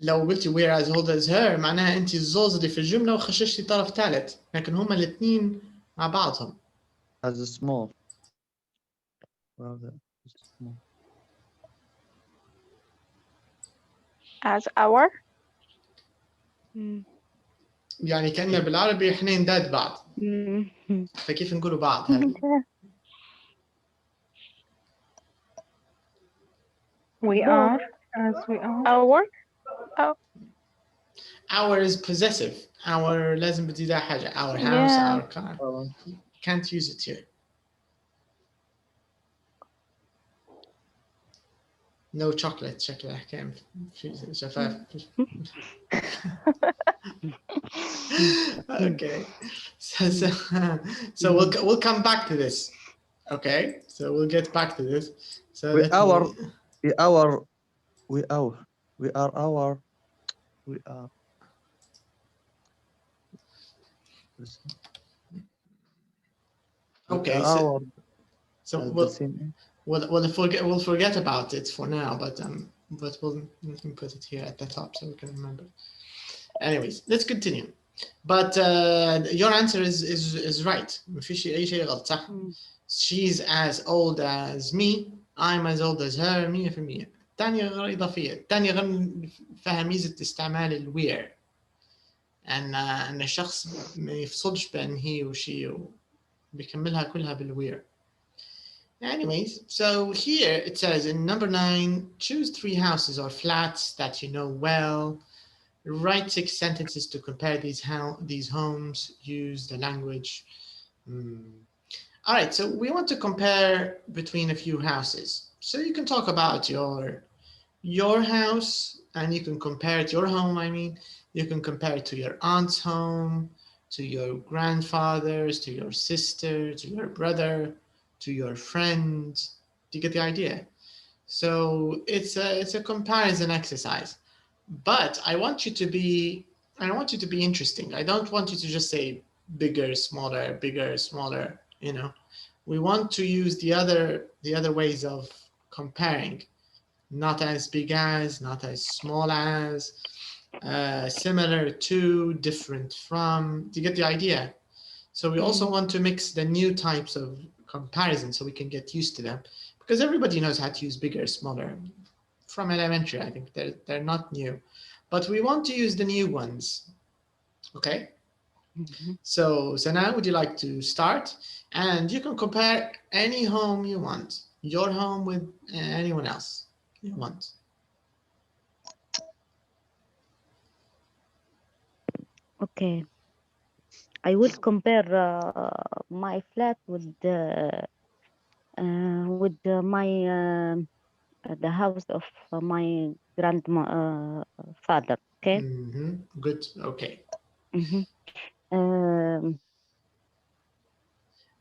لو قلتي we're as old as her معناها أنت الزوز في الجملة وخششتي طرف ثالث، لكن هما الاثنين مع بعضهم. As a small. Rather small. As our. يعني كأننا بالعربي احنا نداد بعض. فكيف نقولوا بعض هذا؟ We are as we are. Our. Our is possessive. Our لازم بتزيدها حاجة. Our house, Yeah. our car. Can't use it here. No chocolate. شكلها حكاية شفاف. Okay. So we'll come back to this. Okay. So we'll get back to this. So We are. Okay. So we'll forget about it for now, but we'll put it here at the top so we can remember. Anyways, let's continue. But your answer is right. ما فيش أي شيء غلط صح. She's as old as me. I'm as old as her. 100%. الثانية غير إضافية. الثانية غير فيها ميزة استعمال الوير. أن الشخص ما يفصلش بين هي وشي وبيكملها كلها بالوير. Anyways, so here it says in number 9, choose 3 houses or flats that you know well. Write 6 sentences to compare these homes. Use the language. All right, so we want to compare between a few houses. So you can talk about your house, and you can compare it, your home, I mean, you can compare it to your aunt's home, to your grandfather's, to your sister, to your brother, to your friend. Do you get the idea? So it's a comparison exercise. But I want you to be interesting. I don't want you to just say bigger, smaller, you know. We want to use the other ways of comparing. Not as big as, not as small as, similar to, different from. Do you get the idea? So we also want to mix the new types of comparison so we can get used to them, because everybody knows how to use bigger, smaller from elementary. I think they're not new, but we want to use the new ones. Okay. So now would you like to start? And you can compare any home you want, your home with anyone else you want. Okay. I will compare my flat with my the house of my grandfather. Okay. Good. Okay.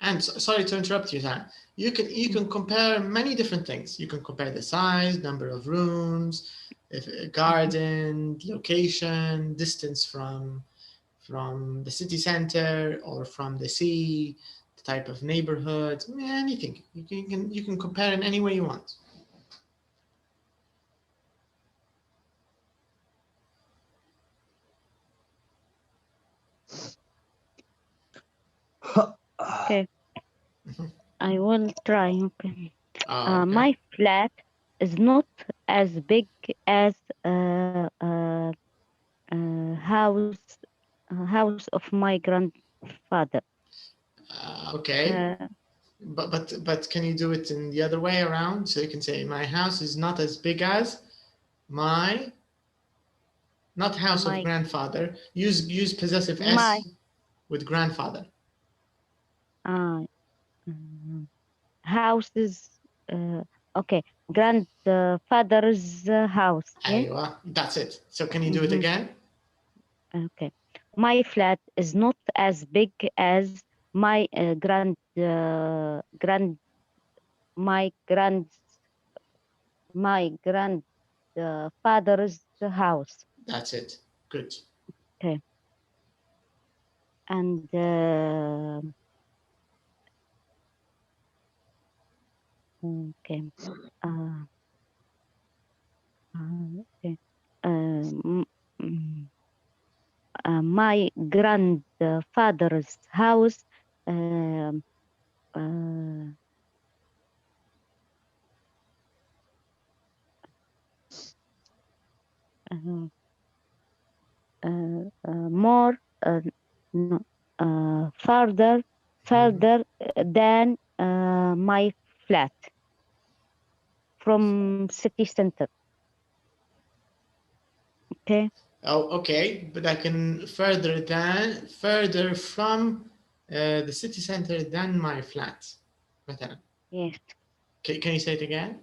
And sorry to interrupt you, Tan. You can compare many different things. You can compare the size, number of rooms, if garden, location, distance from the city center or from the sea, the type of neighborhood, anything. You can compare in any way you want. Okay. I will try. Okay. Okay. My flat is not as big as house of my grandfather. Okay. But can you do it in the other way around? So you can say my house is not as big as my, not house of grandfather. Use possessive s with grandfather. House is okay. Grandfather's house. Yeah? That's it. So can you do it again? Okay. My flat is not as big as my grandfather's house. That's it. Good. Okay. And okay. Okay. My grandfather's house more no, further than my flat from city center. Okay. Oh, okay. But I can further from the city center than my flat. مثلا. Yes. Can you say it again?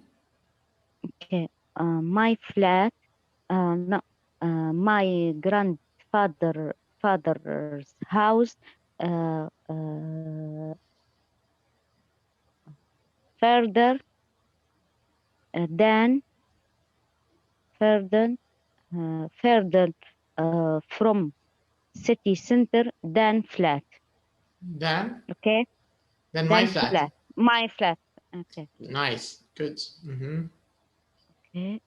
Okay. My flat, no, my grandfather's house further than from city center than flat. Then? Okay. Then my flat. My flat. Okay. Nice. Good. Okay.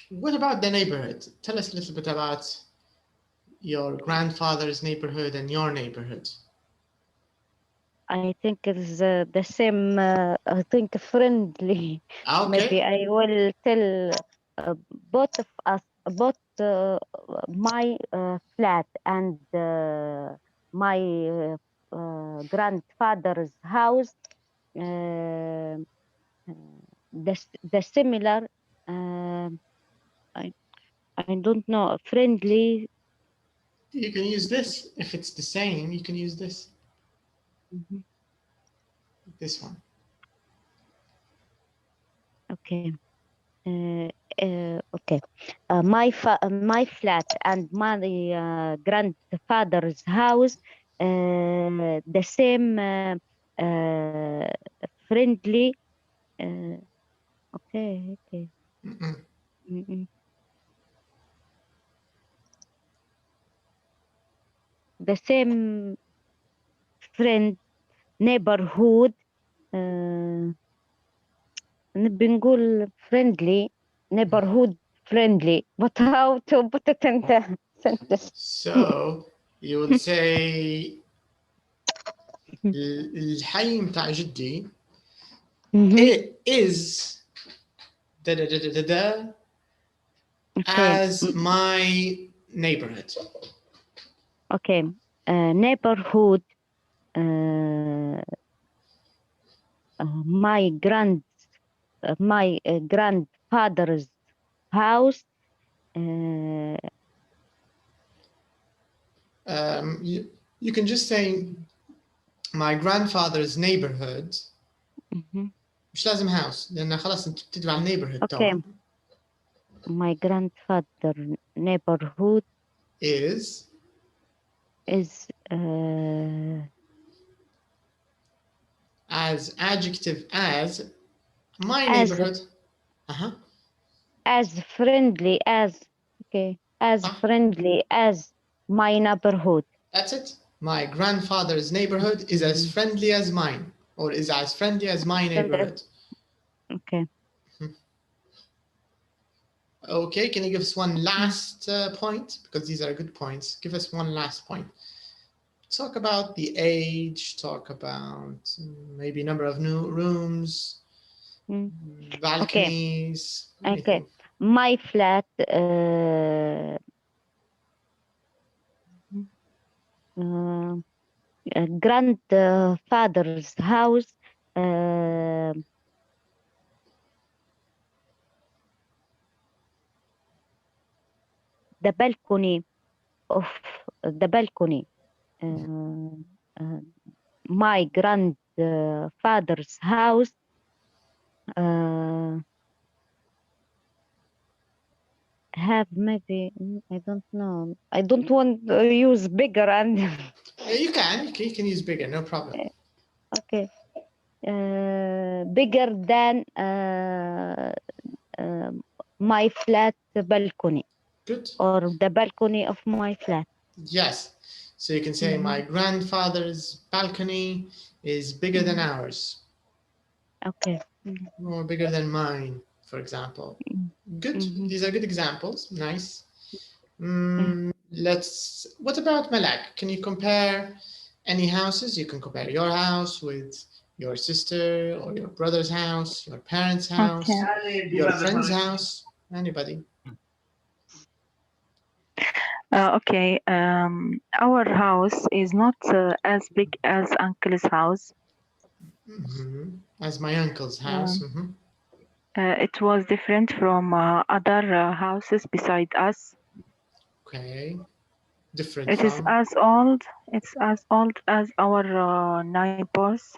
What about the neighborhood? Tell us a little bit about your grandfather's neighborhood and your neighborhood. I think it's the same. I think friendly. Okay. Maybe I will tell both of us about my flat and my grandfather's house. The similar. I don't know. Friendly. You can use this. If it's the same, you can use this. This one. Okay. Okay. My flat and my grandfather's house, the same friendly. Okay. The same friend neighborhood. بنقول friendly neighborhood friendly, but how to put it in the sentence? So you will say الحي متاع جدي it is da da da da da da as my neighborhood. Okay. Neighborhood. My grandfather's house. You can just say my grandfather's neighborhood. مش لازم house لأن خلاص أنت بتدفع على neighborhood. Okay. My grandfather neighborhood is as adjective as my neighborhood. As friendly as, okay, as friendly as my neighborhood. That's it. My grandfather's neighborhood is as friendly as mine, or is as friendly as my neighborhood. Okay. Okay, can you give us one last point? Because these are good points. Give us one last point. Talk about the age, talk about maybe number of new rooms, balconies. Okay. My flat, grandfather's house, the balcony of the balcony. My grandfather's house have maybe, I don't know. I don't want to use bigger and you can use bigger, no problem. Okay. Bigger than my flat balcony. Good. Or the balcony of my flat. Yes. So you can say my grandfather's balcony is bigger than ours. Okay. Or bigger than mine, for example. Good. These are good examples. Nice. What about Malak? Can you compare any houses? You can compare your house with your sister or your brother's house, your parents' house, your friend's house, anybody. Okay, our house is not as big as uncle's house. As my uncle's house. It was different from other houses beside us. Okay, different. It is as old. It's as old as our neighbors.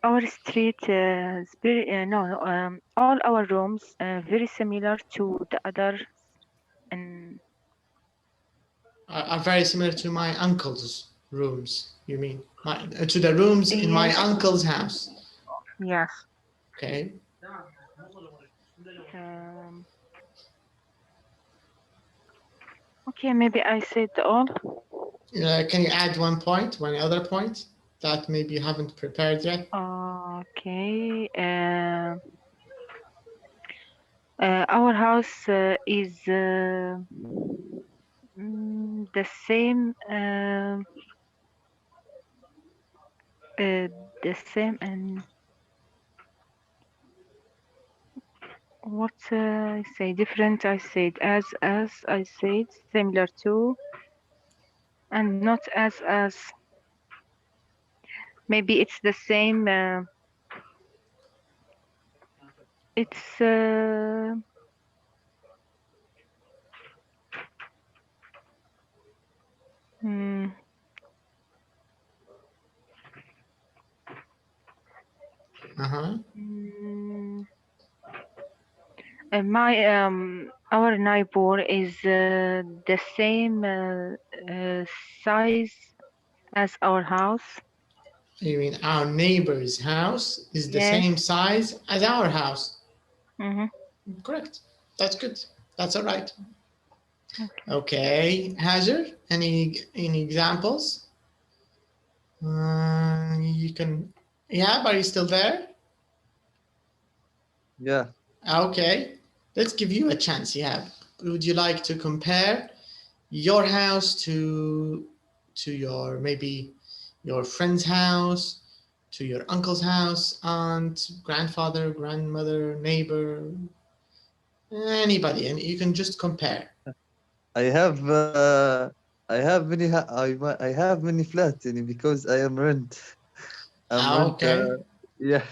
Our street is very all our rooms very similar to the others, and are very similar to my uncle's rooms. You mean to the rooms in my uncle's house? Yes. Okay. Okay, maybe I said all. Can you add one other point that maybe you haven't prepared yet? Okay. Our house is the same. The same and what I say different. I said as I said similar to, and not as. Maybe it's the same. It's our neighbor is the same size as our house. You mean our neighbor's house is the Yes. same size as our house? Mm-hmm. Correct. That's good. That's all right. Okay. Okay, Hajar, any examples? You can. Yeah, are you still there? Yeah. Okay, let's give you a chance. Yeah, would you like to compare your house to your maybe your friend's house, to your uncle's house, aunt, grandfather, grandmother, neighbor, anybody, and you can just compare. I have I have many flats in it because I am rent. Okay. Yeah.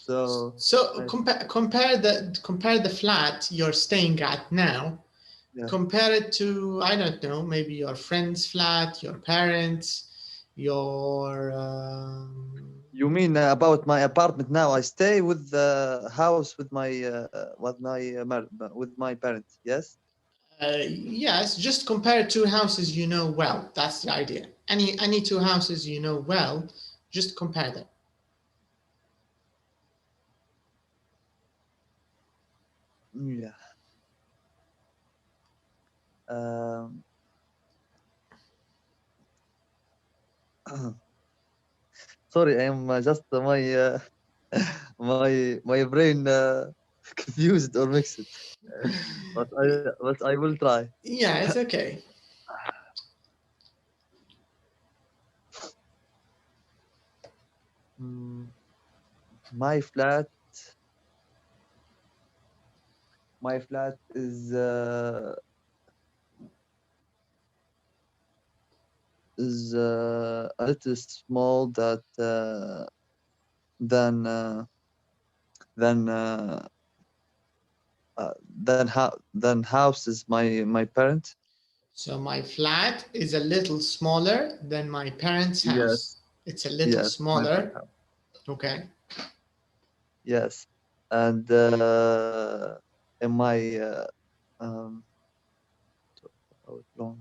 So compare the flat you're staying at now. yeah. Compare it to, I don't know, maybe your friend's flat, your parents, your. You mean about my apartment now? I stay with the house with my parents. Yes. Yes, just compare two houses you know well. That's the idea. Any two houses you know well, just compare them. Yeah. Sorry, I am just my my brain confused or mixed. But I will try. Yeah, it's okay. My flat is a little small that than houses my parents. So my flat is a little smaller than my parents' Yes. house. It's a little Yes, my smaller. house. Okay. Yes, and in my um, how long?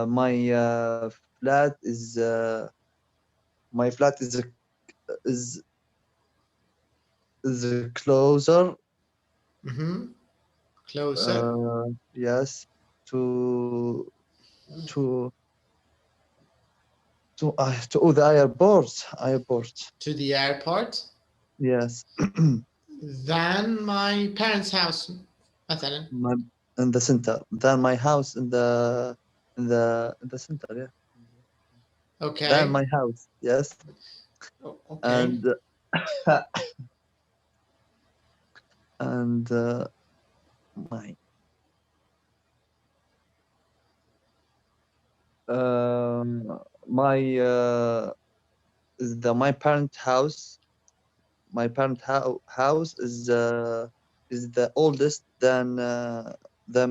My flat is my flat is closer. Closer. Yes, to to to the airport. To the airport. Yes. Than my parents' house, مثلا. In the center. Than my house in the center. Yeah. Okay. Than my house. Yes. Okay. And and my my parent house. My parent house is the oldest than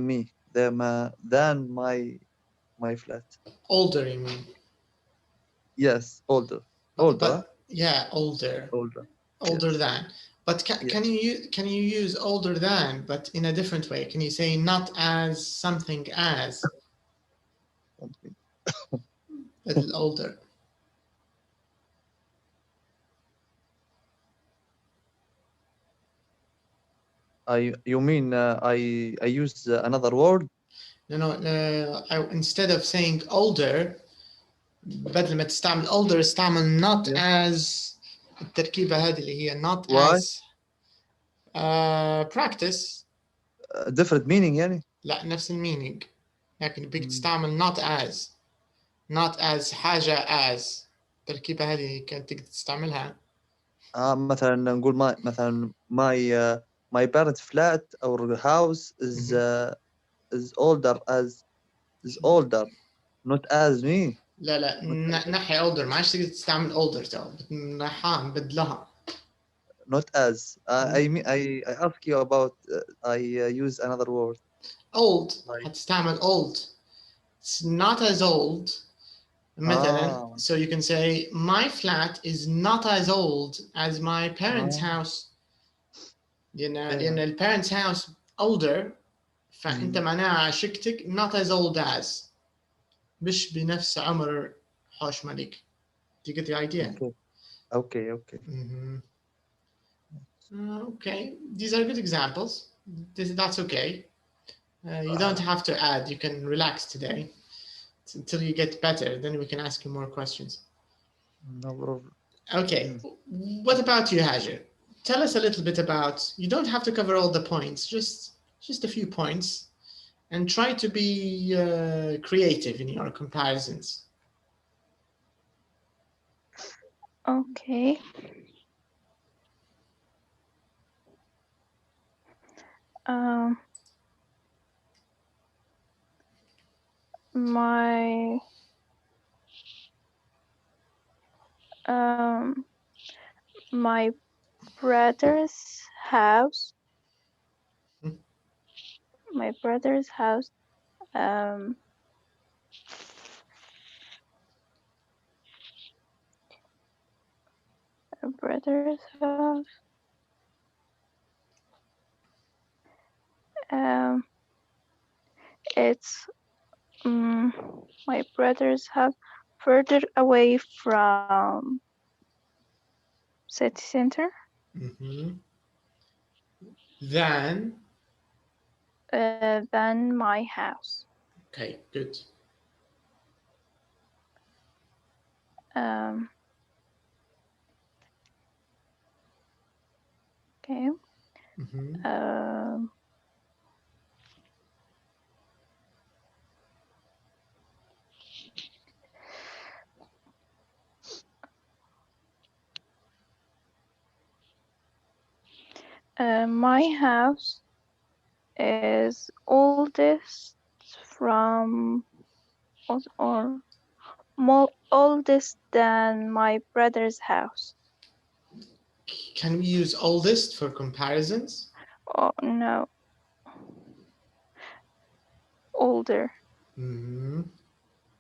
me. Than my flat. Older, you mean? Yes, older. Older. Yeah, older. Older. Older Yes. than. But can you use older than, but in a different way? Can you say not as something as? Something. A little older. You mean I use another word? No, instead of saying older, بدل ما تستعمل older استعمل not as. التركيبة هذه اللي هي not Why? as. Practice. Different meaning يعني؟ لا نفس المينينج، لكن بدك تستعمل not as. not as حاجة as. التركيبة هذه كانت تقدر تستعملها. مثلا نقول مثلا my parents flat or house is older not as me. لا نحي older ما عادش تقدر تستعمل older تو بنحاها نبدلها. Not as. I ask you about. I use another word. old Like. هتستعمل old. It's not as old. مثلا so you can say my flat is not as old as my parents' house. لأن parents' house older فأنت معناها شقتك not as old as مش بنفس عمر حوش ملك. Do you get the idea? Okay. Okay, these are good examples. That's okay. You don't have to add. You can relax today until you get better. Then we can ask you more questions. No problem. Okay, what about you, Hajar? Tell us a little bit about. You don't have to cover all the points. Just a few points, and try to be creative in your comparisons. Okay. My brother's house. My brother's house. Brother's house. It's my brother's house further away from city center. Than my house. Okay, good. Okay. My house is oldest from or more oldest than my brother's house. Can we use oldest for comparisons? Oh no. Older.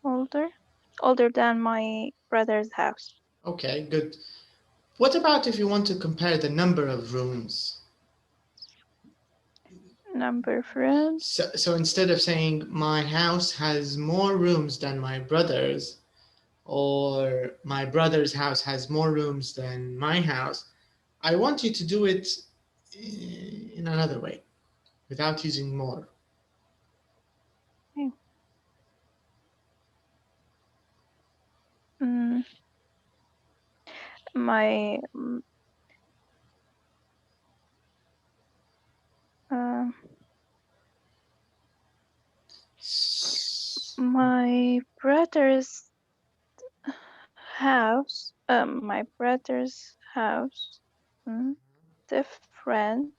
Older than my brother's house. Okay, good. What about if you want to compare the number of rooms? Number of rooms? So instead of saying my house has more rooms than my brother's, or my brother's house has more rooms than my house, I want you to do it in another way, without using more. Okay. My brother's house. My brother's house. Different.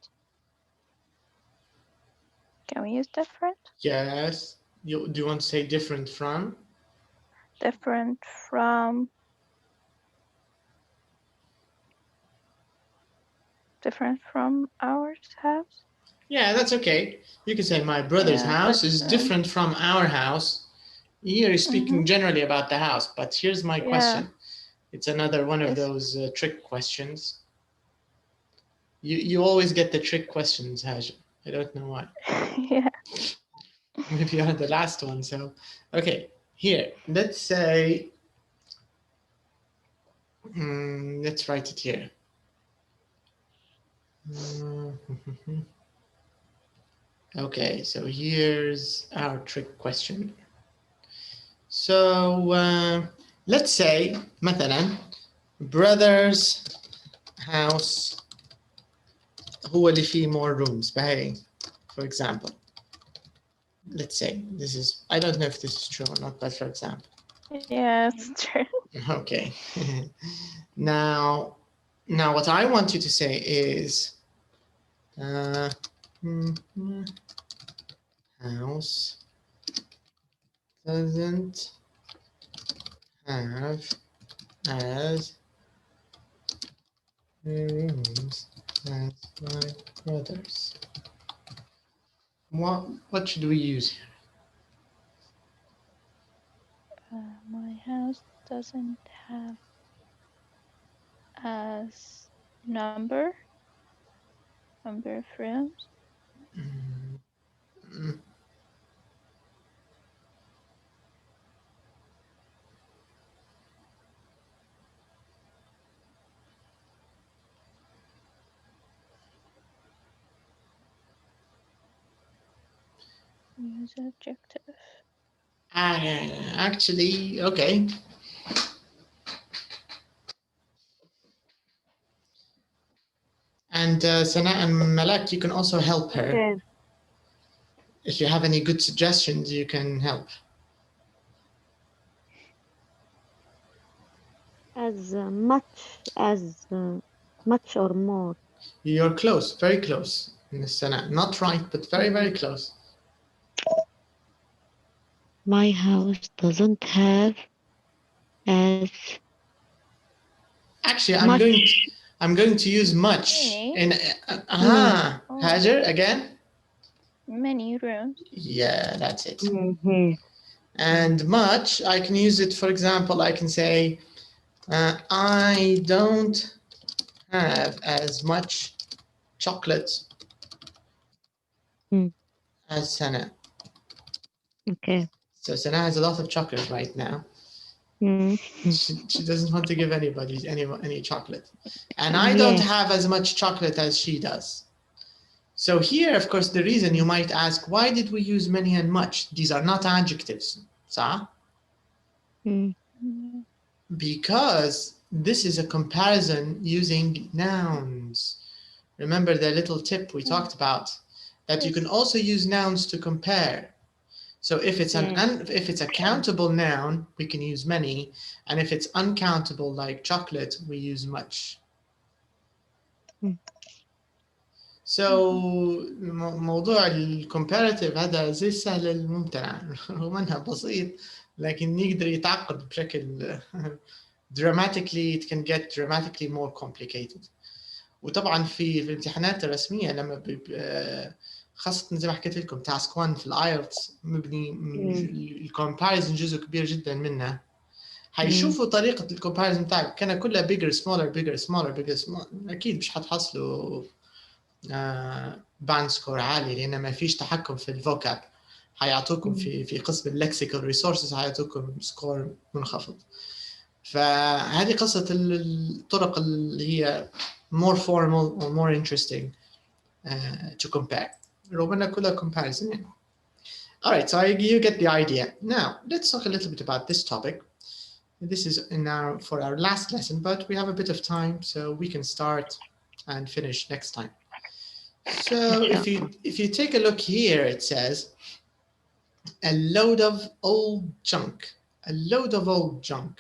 Can we use different? Yes. Do you want to say different from? Different from. Different from our house? Yeah, that's okay. You can say my brother's house is different from our house. Here you're speaking generally about the house, but here's my question. It's another one of those trick questions. You always get the trick questions, Haj. I don't know why. Yeah. Maybe you're the last one. So, okay, here, let's say, let's write it here. Okay, so here's our trick question. So let's say مثلا brother's house هو اللي فيه more rooms بهاي, for example. Let's say this is, I don't know if this is true or not, but for example. Yeah, it's true. Okay. Now what I want you to say is house doesn't have as rooms as my brothers. What should we use here? My house doesn't have as number of rooms. Use adjective. Actually, okay. And Sana and Malak, you can also help her. Okay. If you have any good suggestions, you can help. As much or more. You're close, very close, Sana. Not right, but very, very close. My house doesn't have as Actually, much. I'm going to use much Many. in Hajar again. Many rooms. Yeah, that's it. Mhm. And much, I can use it. For example, I can say, I don't have as much chocolate as Sana. Okay. So Sana has a lot of chocolate right now. She doesn't want to give anybody any chocolate. And I don't have as much chocolate as she does. So here, of course, the reason you might ask, why did we use many and much? These are not adjectives. Because this is a comparison using nouns. Remember the little tip we talked about, that you can also use nouns to compare. So if it's if it's a countable noun, we can use many, and if it's uncountable like chocolate, we use much. So موضوع الcomparative هذا زي السهل الممتنع رغم انها بسيط لكن يقدر يتعقد بشكل dramatically, it can get dramatically more complicated. وطبعا في الامتحانات الرسميه لما خاصة زي ما حكيت لكم تاسك 1 في الايلتس مبني الكومباريزن جزء كبير جدا منه. حيشوفوا طريقة الكومباريزن بتاعك كان كلها bigger smaller bigger smaller bigger smaller أكيد مش حتحصلوا باند سكور عالي لأن ما فيش تحكم في الفوكاب. حيعطوكم في قسم اللكسيكال ريسورسز حيعطوكم سكور منخفض. فهذه قصة الطرق اللي هي more formal or more interesting to compare. رغم أنها كلها comparison. All right, so you get the idea. Now, let's talk a little bit about this topic. This is for our last lesson, but we have a bit of time, so we can start and finish next time. So if you take a look here, it says a load of old junk. A load of old junk.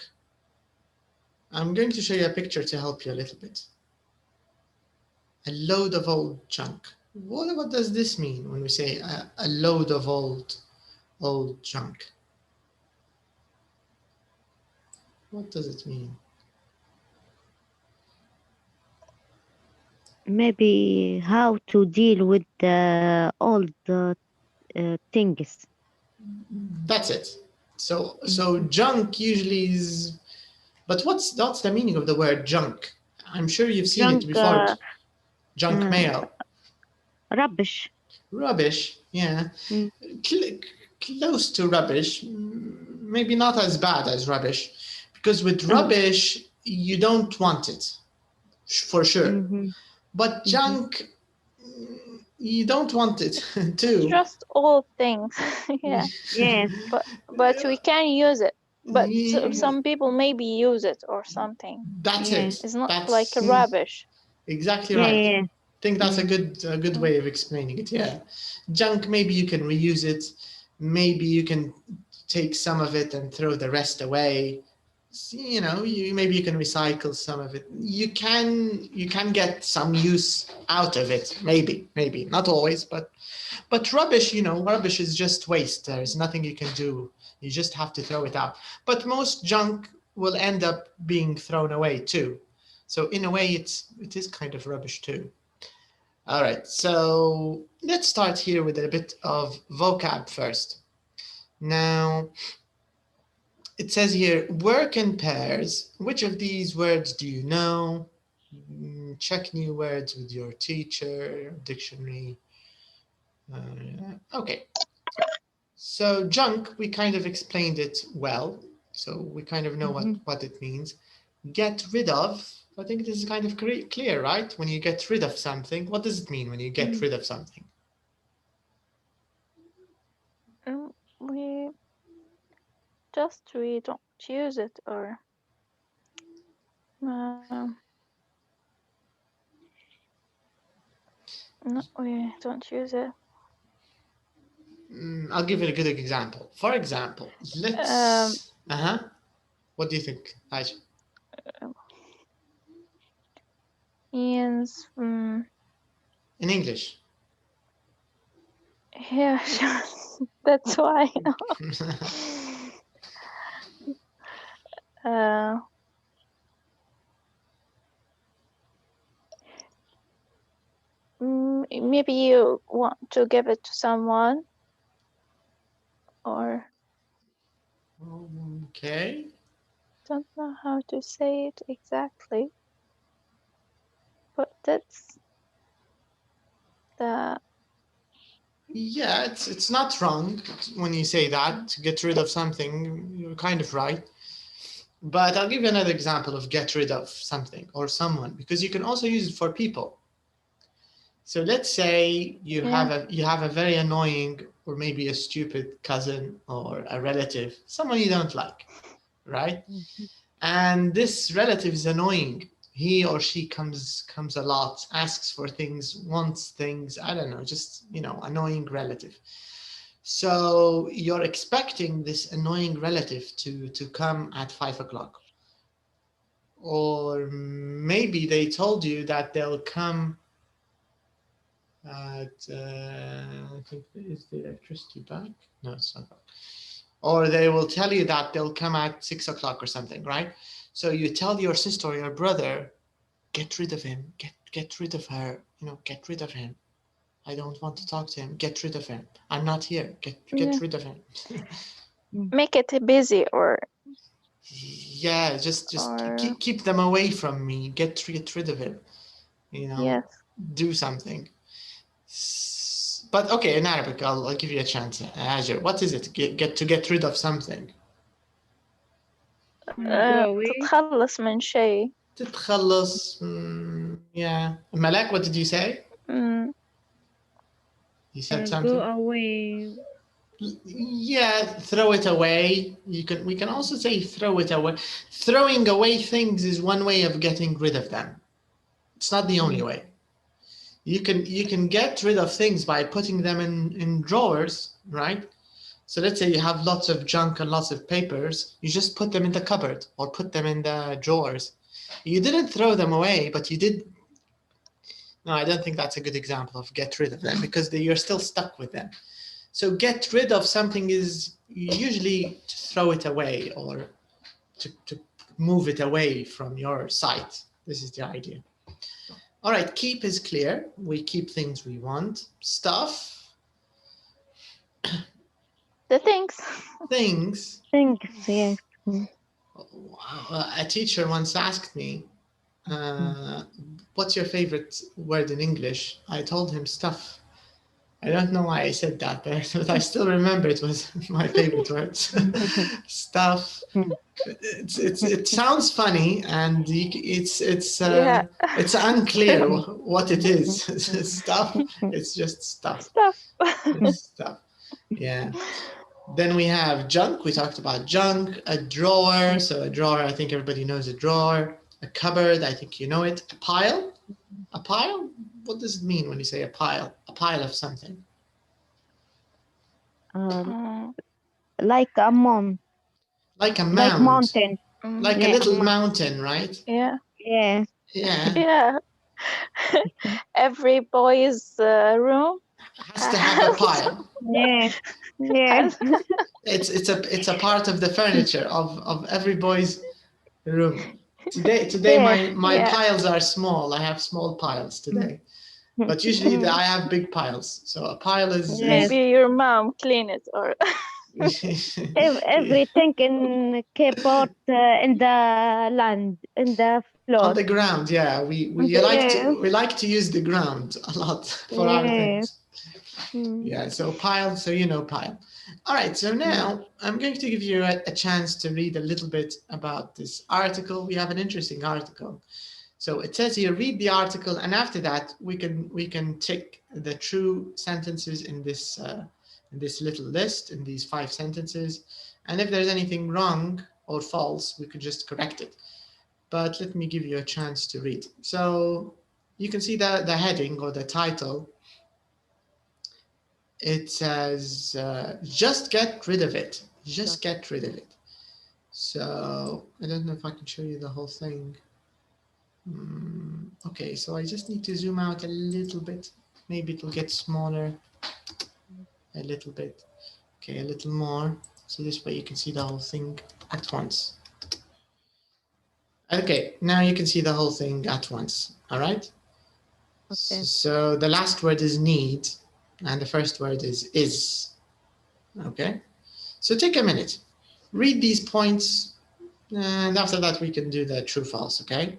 I'm going to show you a picture to help you a little bit. A load of old junk. What does this mean when we say a load of old junk? What does it mean? Maybe how to deal with the old things. That's it. So junk usually is, but what's the meaning of the word junk? I'm sure you've seen it before. Junk mail. Rubbish. Rubbish, yeah. Close to rubbish, maybe not as bad as rubbish, because with rubbish, you don't want it, for sure. But junk, you don't want it too. Just old things. Yeah. Yes. But we can use it. But some people maybe use it or something. That's it. It's not like a rubbish. Exactly right. Yeah. I think that's a good way of explaining it. Yeah, junk. Maybe you can reuse it. Maybe you can take some of it and throw the rest away. You know, maybe you can recycle some of it. You can get some use out of it. Maybe not always, but rubbish. You know, rubbish is just waste. There's nothing you can do. You just have to throw it out. But most junk will end up being thrown away too. So in a way, it is kind of rubbish too. All right, so let's start here with a bit of vocab first. Now, it says here, work in pairs. Which of these words do you know? Check new words with your teacher, dictionary. Okay. So junk, we kind of explained it well. So we kind of know what it means. Get rid of, I think this is kind of clear, right? When you get rid of something, what does it mean when you get rid of something? We don't use it, or no, we don't use it. I'll give you a good example. For example, let's. What do you think, Aisha? Means in English. Yeah, sure. That's why. Maybe you want to give it to someone, or okay. Don't know how to say it exactly, but that's the. Yeah, it's not wrong when you say that, to get rid of something. You're kind of right. But I'll give you another example of get rid of something or someone, because you can also use it for people. So let's say you have a very annoying or maybe a stupid cousin or a relative, someone you don't like, right? And this relative is annoying. He or she comes a lot, asks for things, wants things, I don't know, just, annoying relative. So you're expecting this annoying relative to come at 5 o'clock. Or maybe they told you that they'll come at, I think, is the electricity back? No, it's not back. Or they will tell you that they'll come at 6 o'clock or something, right? So you tell your sister or your brother, get rid of him, get rid of her, get rid of him. I don't want to talk to him. Get rid of him. I'm not here. Get rid of him. Make it busy, or yeah, just keep them away from me. Get rid of him. Yes. Do something. But okay, in Arabic, I'll give you a chance. Hajar, what is it? Get rid of something. تتخلص من شيء. تتخلص. Yeah. Malak, what did you say? You said something. Go away. Yeah, throw it away. We can also say throw it away. Throwing away things is one way of getting rid of them. It's not the only way. You can get rid of things by putting them in drawers, right? So let's say you have lots of junk and lots of papers, you just put them in the cupboard or put them in the drawers. You didn't throw them away, but you did. No, I don't think that's a good example of get rid of them, because you're still stuck with them. So get rid of something is usually to throw it away or to move it away from your sight. This is the idea. All right, keep is clear. We keep things we want. Stuff. The things. Things. Yes. A teacher once asked me, what's your favorite word in English? I told him stuff. I don't know why I said that, but I still remember it was my favorite word. Stuff. It sounds funny, and it's unclear what it is. Stuff. It's just stuff. It's stuff. Yeah. Then we have junk. We talked about junk. A drawer. So a drawer, I think everybody knows a drawer. A cupboard, I think you know it. A pile. A pile? What does it mean when you say a pile? A pile of something. Like a mountain. Like a mound. Like mountain. Like a little mountain, right? Yeah. Yeah. Yeah. Yeah. Every boy's room has to have a pile. Yeah. Yeah. It's a part of the furniture of every boy's room. Today Yes, my yeah. piles are small. I have small piles today. But usually I have big piles. So a pile is Yes. Maybe your mom clean it or Everything in keyboard in the land, in the floor. on the ground. Yeah, we like to use the ground a lot for our Yes. things. Mm. Yeah, so pile, so you know pile. All right, so now I'm going to give you a chance to read a little bit about this article. We have an interesting article. So it says here, read the article, and after that we can tick the true sentences in this little list, in these 5 sentences. And if there's anything wrong or false, we could just correct it. But let me give you a chance to read. So you can see the heading or the title. It says, just get rid of it. Just get rid of it. So I don't know if I can show you the whole thing. Okay, so I just need to zoom out a little bit. Maybe it'll get smaller a little bit. Okay, a little more. So this way you can see the whole thing at once. Okay, now you can see the whole thing at once. All right. Okay. So the last word is need, and the first word is. Okay. So take a minute, read these points, and after that we can do the true false. Okay.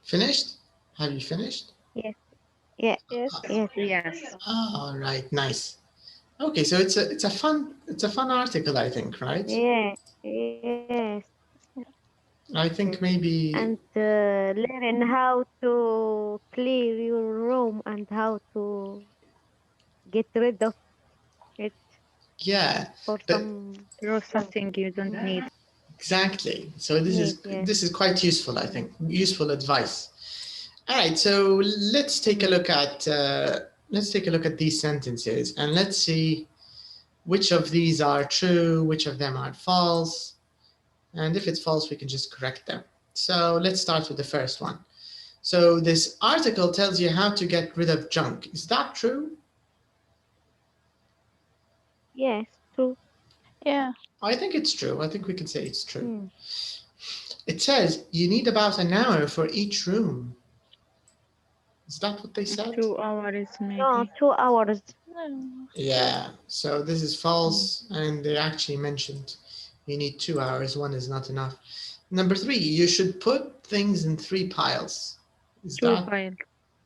Finished? Have you finished? Yes. Yeah. yes. Yes. Yes. All right, nice. Okay, so it's a fun article, I think, right? Yeah. Yes. I think maybe And learn how to clear your room and how to get rid of it yeah, for but some Throw something you don't need. exactly. So need. Yes. this is quite useful, I think. Useful advice. All right, so let's take a look at these sentences and let's see which of these are true, which of them are false, and if it's false, we can just correct them. So let's start with the first one. So this article tells you how to get rid of junk. Is that true? Yes. True. Yeah. I think it's true. I think we can say it's true. Mm. It says you need about an hour for each room. Is that what they said? 2 hours maybe. No, 2 hours. No. Yeah, so this is false, and they actually mentioned you need 2 hours, one is not enough. Number 3, you should put things in 3 piles. Is Two that pile.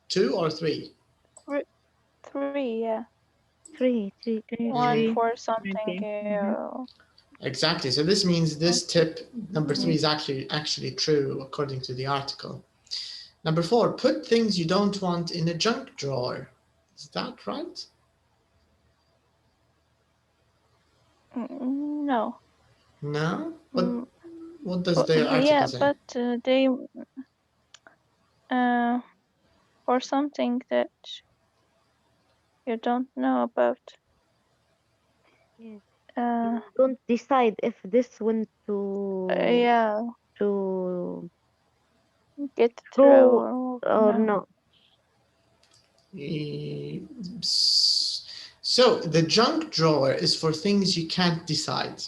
2 or 3? 3, yeah. Three. One Mm. for something. Exactly. So this means this tip, number 3, is actually true according to the article. Number 4, put things you don't want in a junk drawer. Is that right? No. No? Mm, What does the article yeah, say? but they for something that you don't know about. Yes. Uh, Don't decide if this went to yeah, get through through or no. not. So the junk drawer is for things you can't decide,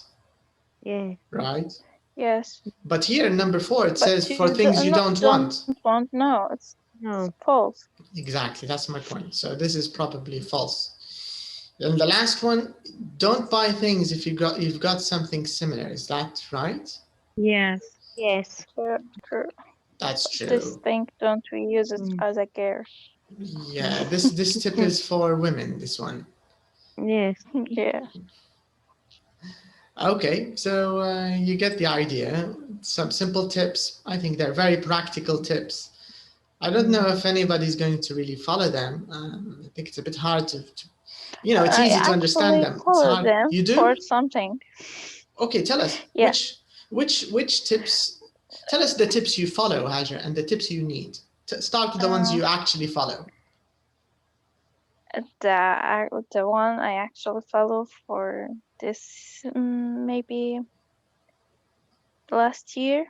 Yes. right? Yes, But here in number 4, it but says for things you don't want. No, it's No. false. Exactly, that's my point. So this is probably false. And the last one, don't buy things if you've got something similar. Is that right? Yes. Yes. True. That's This true. thing, don't we use it as a gear? Yeah, this tip is for women, this one. Yes. Yeah. Okay, so you get the idea. Some simple tips. I think they're very practical tips. I don't know if anybody's going to really follow them. I think it's a bit hard to it's easy to understand them. It's follow hard. them You do? for something. Okay, tell us Yeah. which tips. Tell us the tips you follow, Hajar, and the tips you need. Start with the ones you actually follow. The one I actually follow for this maybe last year.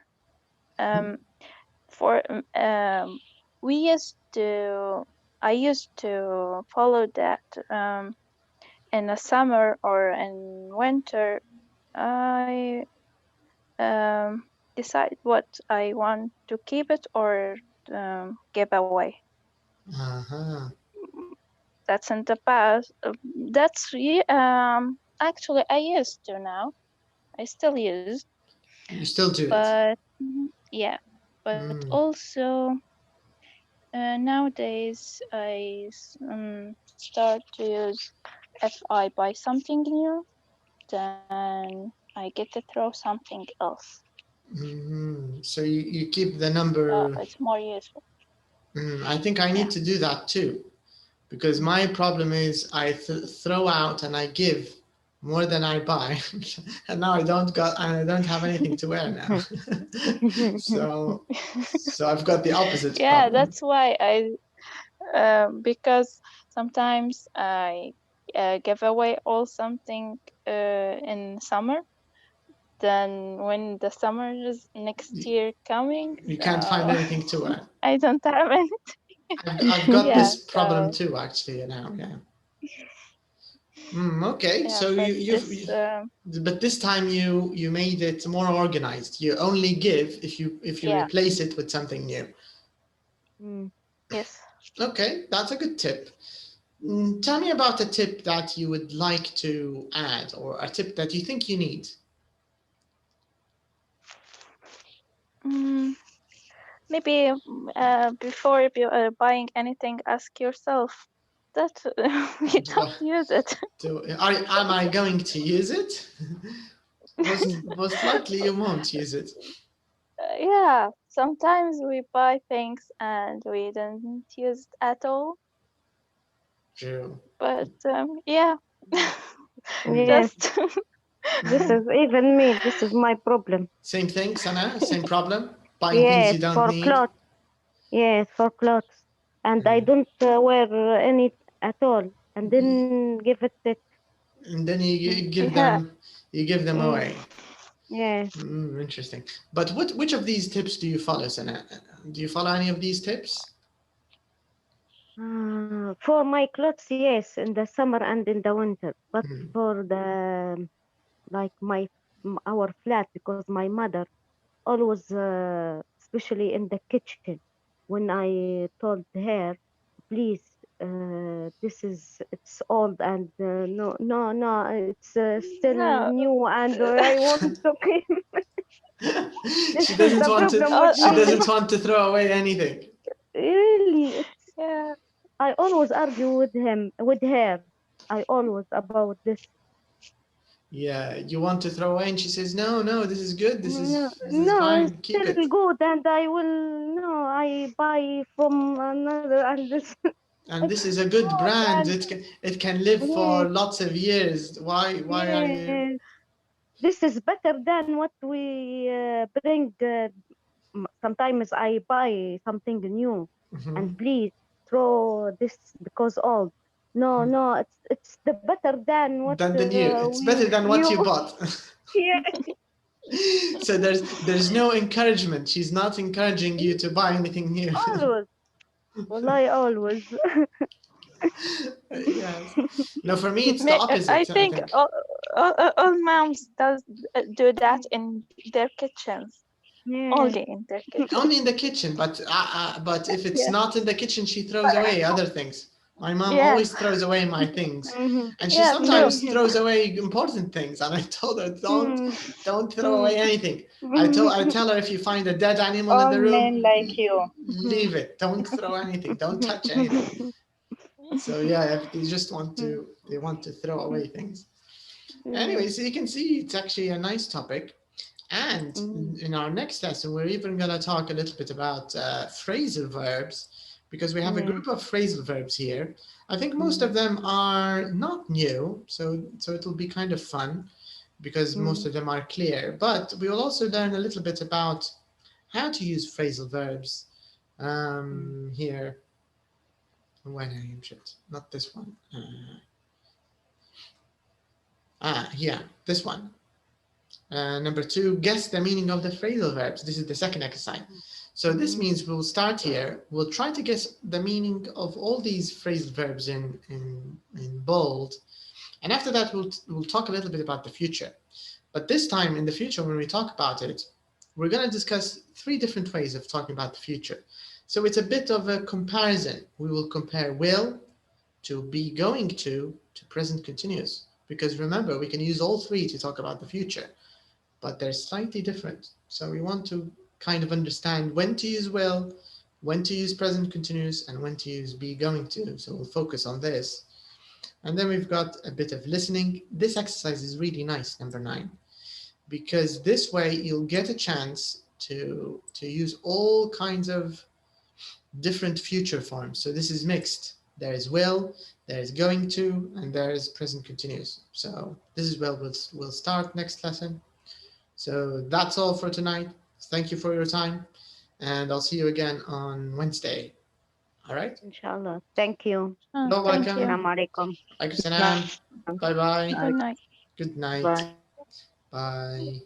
For I used to follow that in the summer or in winter. I decide what I want to keep it or give away. Uh-huh. That's in the past. Actually I used to now. I still use, You still do it. but yeah. But also nowadays I start to use, if I buy something new, then I get to throw something else. So you keep the number. It's more useful. I think I need to do that too, because my problem is I throw out and I give more than I buy, and now I don't have anything to wear now. so I've got the opposite Yeah, problem. that's why because sometimes I give away all something in summer. Then when the summer is next year coming, You can't find anything to wear. I don't have any. I've got Yeah, this problem too, actually, now. Yeah. Okay, yeah, so but but this time you made it more organized. You only give if you Yeah. replace it with something new. Yes. Okay, that's a good tip. Tell me about a tip that you would like to add, or a tip that you think you need. Maybe before buying anything, ask yourself that you don't use it. Am I going to use it? most likely you won't use it. Yeah, sometimes we buy things and we don't use it at all. True. But yeah, Yes. just This is even me. This is my problem. Same thing, Sana. Same problem. Buying things you don't for need. clothes. Yes, for clothes, and I don't wear any at all, and then give it. And then you give them away. Yes. Interesting. But which of these tips do you follow, Sana? Do you follow any of these tips? For my clothes, yes, in the summer and in the winter. But for the our flat, because my mother always, especially in the kitchen, when I told her, please, it's old and no, it's still no. new and I want to keep it. This She is doesn't the want to. problem with She me. doesn't want to throw away anything. Really, Yeah. I always argue with her. I always about this. Yeah, you want to throw away, and she says, "No, no, this is good. This No, is no, it's fine. Keep still it." good, and I will. No, I buy from another, and this. And this is a It's good good, brand. and It can live for yes, lots of years. Why are you? yes, this is better than what we bring. Sometimes I buy something new, and Mhm. please throw this because old. No, no, it's the better than what Than the new. It's we better than what you. you bought. Yeah, So there's no encouragement. She's not encouraging you to buy anything new. always. Wallahi, always. Yes. No, for me it's the I opposite. I think think all moms do that in their kitchens. Yeah, Only in their kitchen. only in the kitchen, but if it's yeah, not in the kitchen, she throws away other things. My mom Yeah. always throws away my things, mm-hmm. and she Yeah, true. sometimes throws away important things. And I told her, don't throw away anything. I tell her, if you find a dead animal in All the room, men like you. leave it. Don't throw anything. Don't touch anything. So yeah, if they just want to, they want to throw away things. Anyway, so you can see it's actually a nice topic. And in our next lesson, we're even going to talk a little bit about phrasal verbs, because we have a group of phrasal verbs here. I think most of them are not new, so it'll be kind of fun because most of them are clear. But we will also learn a little bit about how to use phrasal verbs here. When I am shit, not this one. Yeah, this one. Number 2, guess the meaning of the phrasal verbs. This is the second exercise. So this means we'll start here. We'll try to guess the meaning of all these phrasal verbs in bold. And after that, we'll talk a little bit about the future. But this time in the future, when we talk about it, we're going to discuss 3 different ways of talking about the future. So it's a bit of a comparison. We will compare will to be going to present continuous. Because remember, we can use all 3 to talk about the future, but they're slightly different. So we want to kind of understand when to use will, when to use present continuous, and when to use be going to. So we'll focus on this. And then we've got a bit of listening. This exercise is really nice, number 9, because this way you'll get a chance to use all kinds of different future forms. So this is mixed. There is will, there is going to, and there is present continuous. So this is where we'll start next lesson. So that's all for tonight. Thank you for your time, and I'll see you again on Wednesday. All right? Inshallah. Thank you. You're Thank welcome. you. Assalamu alaikum. Alaikum salam. Bye bye. Good night. Good night. Bye. Bye.